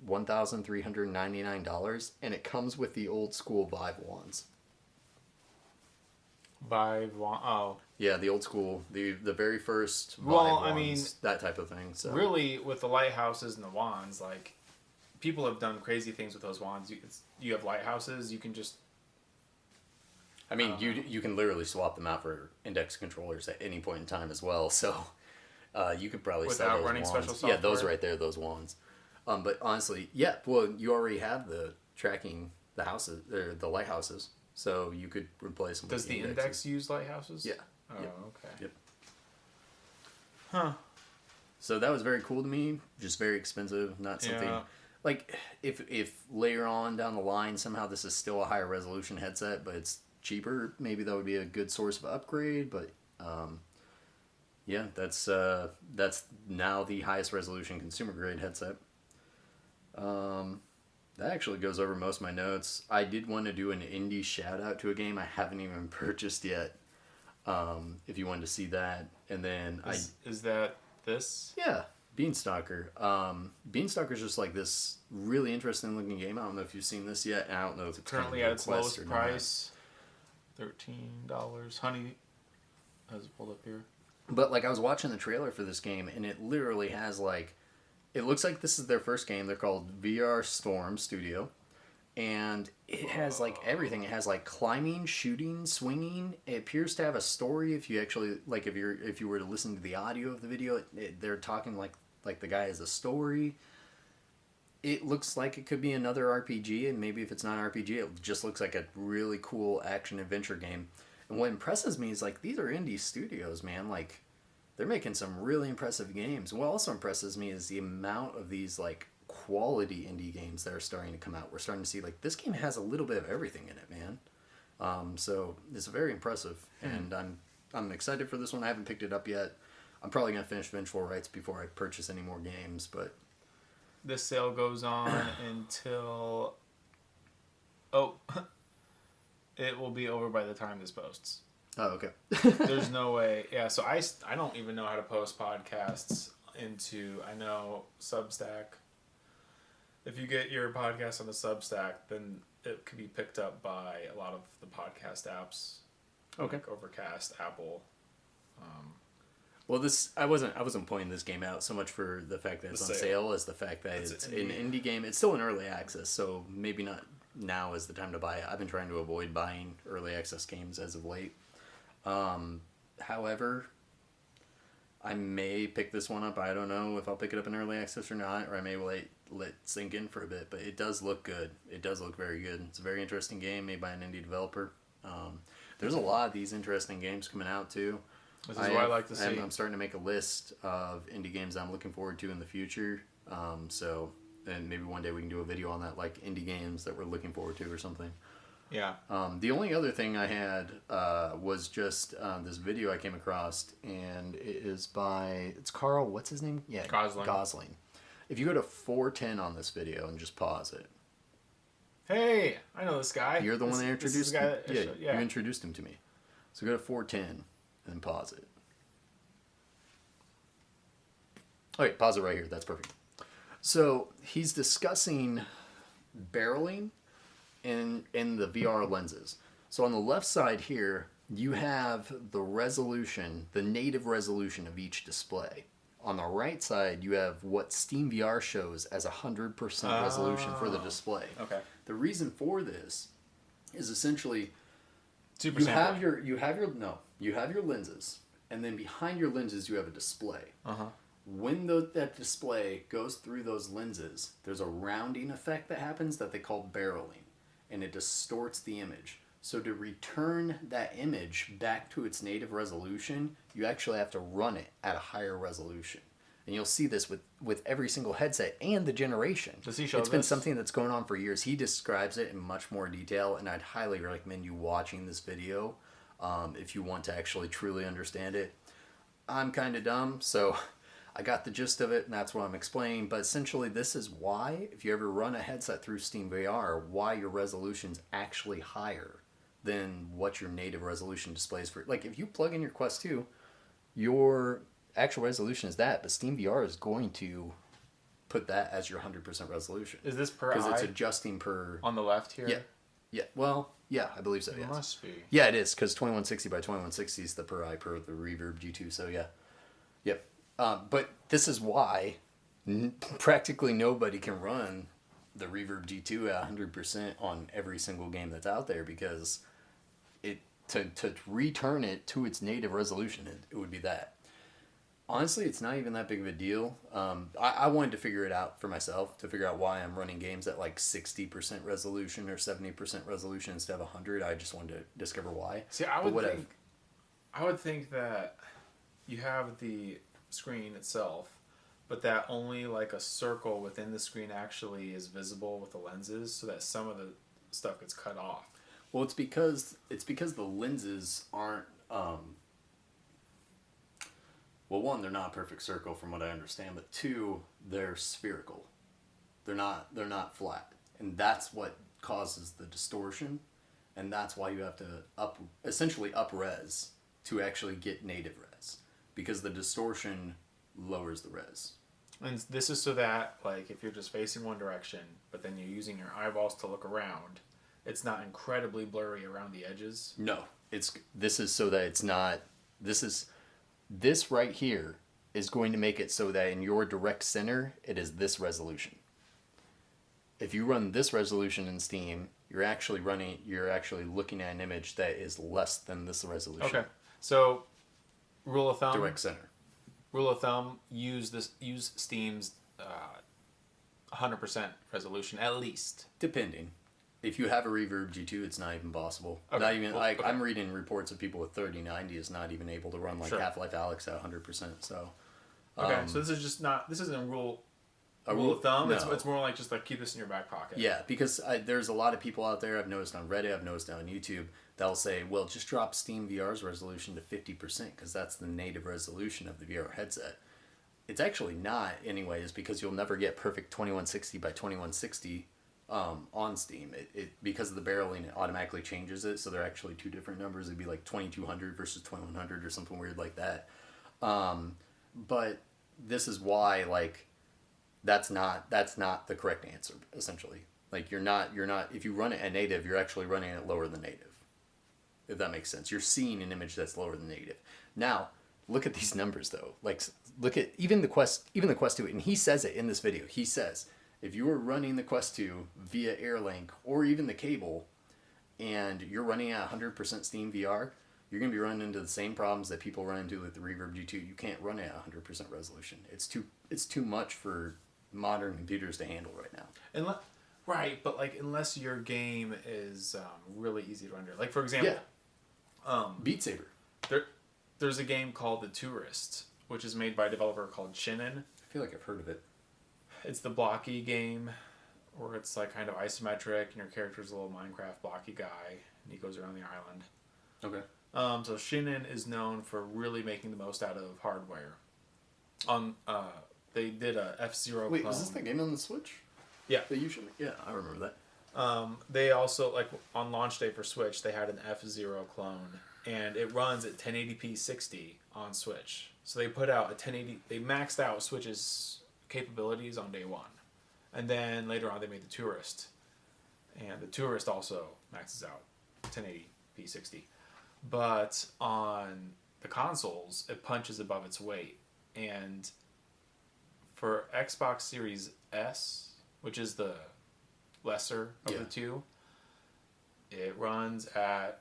Speaker 3: $1,399, and it comes with the old school Vive wands. Yeah, the old school, the very first Vive wands, that type of thing. So
Speaker 1: really, with the lighthouses and the wands, like, people have done crazy things with those wands. You have lighthouses, you can just...
Speaker 3: I mean, you can literally swap them out for index controllers at any point in time as well. So you could probably sell those
Speaker 1: running
Speaker 3: wands.
Speaker 1: special software.
Speaker 3: Yeah, those right there, those wands. But honestly, yeah, well, you already have the tracking the houses, or the lighthouses, so you could replace them.
Speaker 1: Does the Index use lighthouses?
Speaker 3: Yeah.
Speaker 1: Oh,
Speaker 3: yep.
Speaker 1: Okay.
Speaker 3: Yep.
Speaker 1: Huh.
Speaker 3: So that was very cool to me. Just very expensive. Not something like if later on down the line somehow this is still a higher resolution headset, but it's cheaper, maybe that would be a good source of upgrade. But yeah, that's now the highest resolution consumer grade headset. That actually goes over most of my notes. I did want to do an indie shout out to a game I haven't even purchased yet. If you wanted to see that, and then
Speaker 1: is that this?
Speaker 3: Yeah, Beanstalker. Beanstalker's just like this really interesting looking game. I don't know if you've seen this yet. And I don't know if it's
Speaker 1: currently at its lowest price, $13. Honey has it pulled up here.
Speaker 3: But like I was watching the trailer for this game, and it literally has like, it looks like this is their first game. They're called VR Storm Studio. And it has like everything. It has like climbing, shooting, swinging. It appears to have a story. If you actually like, if you were to listen to the audio of the video, they're talking like the guy has a story. It looks like it could be another RPG, and maybe if it's not an RPG, it just looks like a really cool action adventure game. And what impresses me is like these are indie studios, man. Like they're making some really impressive games. What also impresses me is the amount of these like quality indie games that are starting to come out. We're starting to see like this game has a little bit of everything in it, man. So it's very impressive, and I'm excited for this one. I haven't picked it up yet. I'm probably gonna finish Vengeful Rights before I purchase any more games, but
Speaker 1: this sale goes on until it will be over by the time this posts.
Speaker 3: Oh, okay.
Speaker 1: There's no way. Yeah, so I don't even know how to post podcasts into, I know, Substack. If you get your podcast on the Substack, then it could be picked up by a lot of the podcast apps.
Speaker 3: Okay.
Speaker 1: Like Overcast, Apple.
Speaker 3: Well, I wasn't pointing this game out so much for the fact that it's on sale as the fact that it's an indie game. It's still in early access, so maybe not now is the time to buy it. I've been trying to avoid buying early access games as of late. However, I may pick this one up. I don't know if I'll pick it up in early access or not, or I may let it sink in for a bit, but it does look good. It does look very good. It's a very interesting game made by an indie developer. There's a lot of these interesting games coming out too.
Speaker 1: This is what I like to see.
Speaker 3: I'm starting to make a list of indie games I'm looking forward to in the future. And maybe one day we can do a video on that, like indie games that we're looking forward to or something.
Speaker 1: Yeah.
Speaker 3: The only other thing I had was just this video I came across, and it is by, it's Carl, what's his name? Yeah, Gosling. If you go to 410 on this video and just pause it.
Speaker 1: Hey, I know this guy.
Speaker 3: You're the one that introduced
Speaker 1: him.
Speaker 3: Yeah, you introduced him to me. So go to 410 and pause it. Okay, pause it right here. That's perfect. So he's discussing barreling in the VR lenses. So on the left side here, you have the resolution, the native resolution of each display. On the right side, you have what Steam VR shows as 100% resolution for the display.
Speaker 1: Okay.
Speaker 3: The reason for this is essentially
Speaker 1: Super
Speaker 3: you
Speaker 1: sampling.
Speaker 3: have your lenses, and then behind your lenses you have a display.
Speaker 1: Uh-huh.
Speaker 3: When that display goes through those lenses, there's a rounding effect that happens that they call barreling, and it distorts the image. So to return that image back to its native resolution, you actually have to run it at a higher resolution. And you'll see this with every single headset and the generation.
Speaker 1: Does he show
Speaker 3: It's been
Speaker 1: this?
Speaker 3: something that's going on for years. He describes it in much more detail, and I'd highly recommend you watching this video if you want to actually truly understand it. I'm kind of dumb, so I got the gist of it, and that's what I'm explaining. But essentially, this is why, if you ever run a headset through Steam VR, why your resolution's actually higher than what your native resolution displays for. Like, if you plug in your Quest 2, your actual resolution is that, but Steam VR is going to put that as your 100% resolution.
Speaker 1: Is this per eye?
Speaker 3: Because it's adjusting per...
Speaker 1: On the left here?
Speaker 3: Yeah. Yeah. Well, yeah, I believe so,
Speaker 1: It
Speaker 3: yes.
Speaker 1: must be.
Speaker 3: Yeah, it is, because 2160 by 2160 is the per eye per the Reverb G2, so yeah. Yep. But this is why practically nobody can run the Reverb G2 at 100% on every single game that's out there, because to return it to its native resolution, it would be that. Honestly, it's not even that big of a deal. I wanted to figure it out for myself, to figure out why I'm running games at like 60% resolution or 70% resolution instead of 100. I just wanted to discover why.
Speaker 1: See, I would think that you have the screen itself, but that only like a circle within the screen actually is visible with the lenses, so that some of the stuff gets cut off.
Speaker 3: Well, it's because the lenses aren't. Well, one, they're not a perfect circle from what I understand, but two, they're spherical. They're not flat, and that's what causes the distortion, and that's why you have to essentially up res to actually get native res, because the distortion lowers the res.
Speaker 1: And this is so that, like, if you're just facing one direction, but then you're using your eyeballs to look around, it's not incredibly blurry around the edges.
Speaker 3: No, this is so that it's not. This right here is going to make it so that in your direct center, it is this resolution. If you run this resolution in Steam, you're actually looking at an image that is less than this resolution.
Speaker 1: Okay. So, rule of thumb.
Speaker 3: Direct center.
Speaker 1: Rule of thumb: use Steam's 100% resolution at least.
Speaker 3: Depending. If you have a Reverb G2, it's not even possible.
Speaker 1: Okay.
Speaker 3: Not even
Speaker 1: Okay.
Speaker 3: I'm reading reports of people with 3090 is not even able to run like
Speaker 1: Sure.
Speaker 3: Half-Life Alyx at 100%. So.
Speaker 1: Okay, so this isn't a rule of thumb.
Speaker 3: No.
Speaker 1: It's more like just like keep this in your back pocket.
Speaker 3: Yeah, because there's a lot of people out there, I've noticed on Reddit, I've noticed on YouTube, they'll say, well, just drop Steam VR's resolution to 50% because that's the native resolution of the VR headset. It's actually not, anyways, because you'll never get perfect 2160 by 2160 on Steam. It because of the barreling, it automatically changes it, so they're actually two different numbers. It'd be like 2200 versus 2100 or something weird like that. But this is why, like, that's not the correct answer, essentially. Like, you're not if you run it at native, you're actually running it lower than native, if that makes sense. You're seeing an image that's lower than native. Now, look at these numbers though. Like, look at even the Quest 2, and he says it in this video. He says if you are running the Quest 2 via Airlink or even the cable, and you're running at 100% Steam VR, you're going to be running into the same problems that people run into with the Reverb G2. You can't run it at 100% resolution. It's too much for modern computers to handle right now.
Speaker 1: Right, but like unless your game is really easy to render. Like, for example,
Speaker 3: Beat Saber.
Speaker 1: There's a game called The Tourist, which is made by a developer called Shinin.
Speaker 3: I feel like I've heard of it.
Speaker 1: It's the blocky game, where it's like kind of isometric, and your character's a little Minecraft blocky guy, and he goes around the island.
Speaker 3: Okay.
Speaker 1: So Shinin is known for really making the most out of hardware. They did a F-Zero
Speaker 3: Wait,
Speaker 1: clone.
Speaker 3: was this the game on the Switch?
Speaker 1: Yeah.
Speaker 3: Yeah, I remember that.
Speaker 1: They also, like, on launch day for Switch, they had an F-Zero clone, and it runs at 1080p 60 on Switch. So they put out a 1080... They maxed out Switch's capabilities on day one. And then later on, they made The Tourist. And The Tourist also maxes out 1080p 60. But on the consoles, it punches above its weight. And for Xbox Series S, which is the lesser of the two, it runs at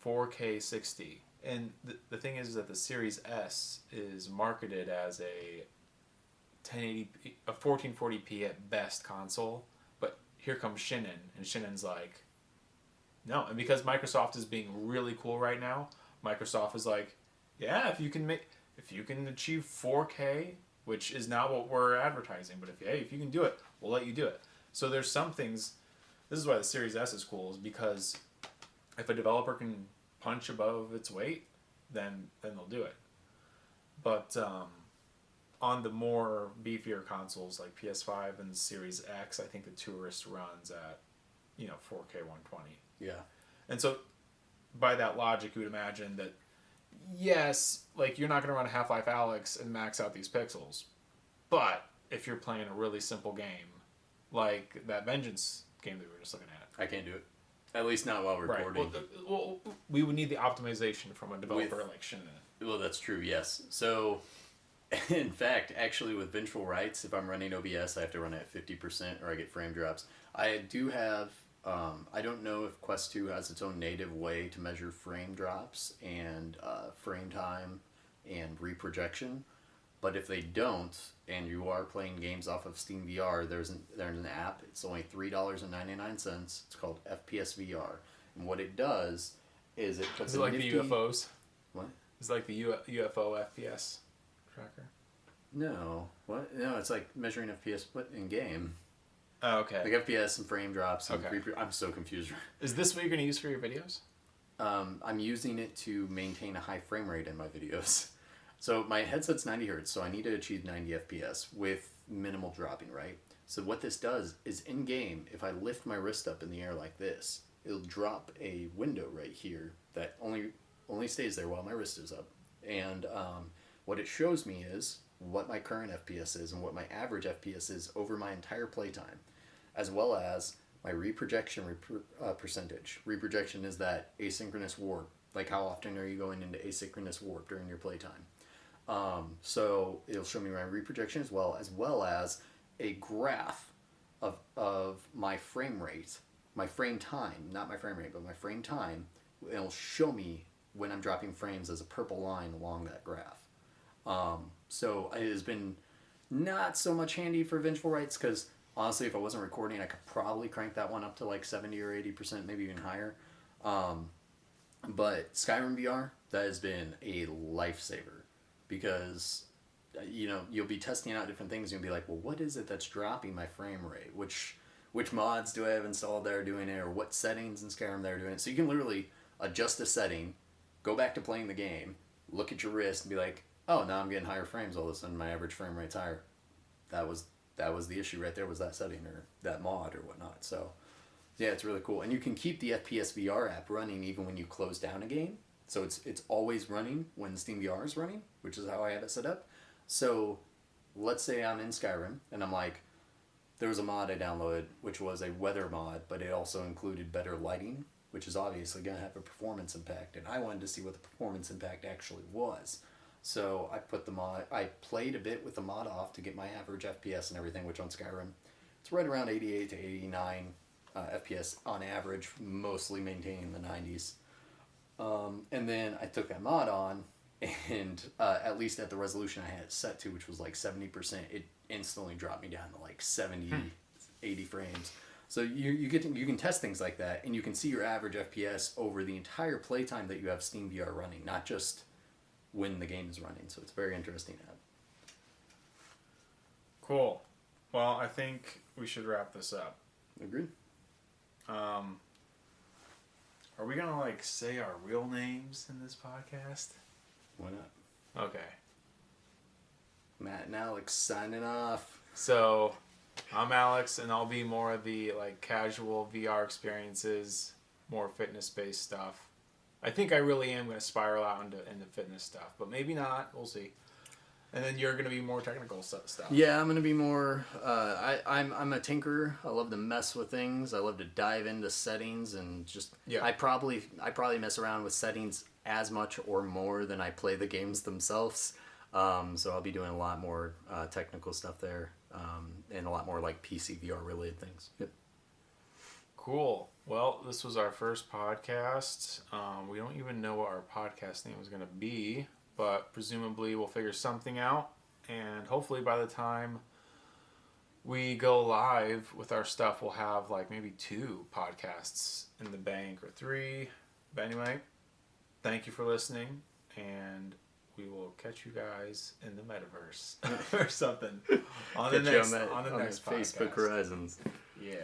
Speaker 1: 4K 60. And the thing is that the Series S is marketed as a 1440p at best console. But here comes Shinnon, and Shinnon's like, no. And because Microsoft is being really cool right now, Microsoft is like, yeah, if you can achieve 4K, which is not what we're advertising, but if you can do it, we'll let you do it. So there's some things. This is why the Series S is cool, is because if a developer can punch above its weight, then they'll do it. But on the more beefier consoles like PS5 and Series X, I think the Tourist runs at 4K 120.
Speaker 3: Yeah.
Speaker 1: And so by that logic, you would imagine that yes, like you're not going to run Half-Life Alyx and max out these pixels, but if you're playing a really simple game like that Vengeance game that we were just looking at,
Speaker 3: I can't do it. At least not while recording.
Speaker 1: Right. Well, we would need the optimization from a developer like Shinnon.
Speaker 3: Well, that's true, yes. So, in fact, actually with Vengeful Rights, if I'm running OBS, I have to run it at 50% or I get frame drops. I do have, I don't know if Quest 2 has its own native way to measure frame drops and frame time and reprojection. But if they don't, and you are playing games off of Steam VR, there's an app. It's only $3.99. It's called FPS VR. And what it does is it puts
Speaker 1: Is it like the UFOs?
Speaker 3: What?
Speaker 1: Is it like the UFO FPS tracker?
Speaker 3: No. What? No, it's like measuring FPS but in game.
Speaker 1: Oh, okay.
Speaker 3: Like FPS and frame drops. And
Speaker 1: Okay.
Speaker 3: I'm so confused.
Speaker 1: Is this what you're going to use for your videos?
Speaker 3: I'm using it to maintain a high frame rate in my videos. So my headset's 90 hertz, so I need to achieve 90 FPS with minimal dropping, right? So what this does is in game, if I lift my wrist up in the air like this, it'll drop a window right here that only stays there while my wrist is up. And what it shows me is what my current FPS is and what my average FPS is over my entire playtime, as well as my reprojection percentage. Reprojection is that asynchronous warp. Like how often are you going into asynchronous warp during your playtime? So it'll show me my reprojection as well as a graph of my frame rate, my frame time, not my frame rate, but my frame time. It'll show me when I'm dropping frames as a purple line along that graph. So it has been not so much handy for Vengeful Rights because honestly, if I wasn't recording, I could probably crank that one up to like 70 or 80%, maybe even higher. But Skyrim VR, that has been a lifesaver because, you'll be testing out different things and you'll be like, well, what is it that's dropping my frame rate? Which mods do I have installed that are doing it, or what settings in Skyrim that are doing it? So you can literally adjust a setting, go back to playing the game, look at your wrist and be like, oh, now I'm getting higher frames all of a sudden, my average frame rate's higher. That was the issue right there, was that setting or that mod or whatnot. So yeah, it's really cool. And you can keep the FPS VR app running even when you close down a game. So it's always running when Steam VR is running, which is how I have it set up. So let's say I'm in Skyrim and I'm like, there was a mod I downloaded which was a weather mod, but it also included better lighting, which is obviously going to have a performance impact. And I wanted to see what the performance impact actually was. So I played a bit with the mod off to get my average FPS and everything, which on Skyrim, it's right around 88 to 89 FPS on average, mostly maintaining the 90s. And then I took that mod on, and at least at the resolution I had it set to, which was like 70%, it instantly dropped me down to like 70, 80 frames. So you can test things like that, and you can see your average FPS over the entire playtime that you have Steam VR running, not just when the game is running. So it's a very interesting app.
Speaker 1: Cool. Well, I think we should wrap this up.
Speaker 3: Agreed.
Speaker 1: Are we gonna say our real names in this podcast?
Speaker 3: Why not?
Speaker 1: Okay.
Speaker 3: Matt and Alex signing off.
Speaker 1: So, I'm Alex, and I'll be more of the casual VR experiences, more fitness-based stuff. I think I really am gonna spiral out into fitness stuff, but maybe not. We'll see. And then you're gonna be more technical stuff.
Speaker 3: Yeah, I'm gonna be more. I'm a tinkerer. I love to mess with things. I love to dive into settings and just. Yeah. I probably mess around with settings as much or more than I play the games themselves. So I'll be doing a lot more technical stuff there, and a lot more like PC VR related things. Yep.
Speaker 1: Cool. Well, this was our first podcast. We don't even know what our podcast name is going to be, but presumably we'll figure something out. And hopefully by the time we go live with our stuff, we'll have like maybe 2 podcasts in the bank or 3. But anyway, thank you for listening, and we will catch you guys in the metaverse or something on the next
Speaker 3: Facebook
Speaker 1: podcast.
Speaker 3: Horizons.
Speaker 1: Yeah.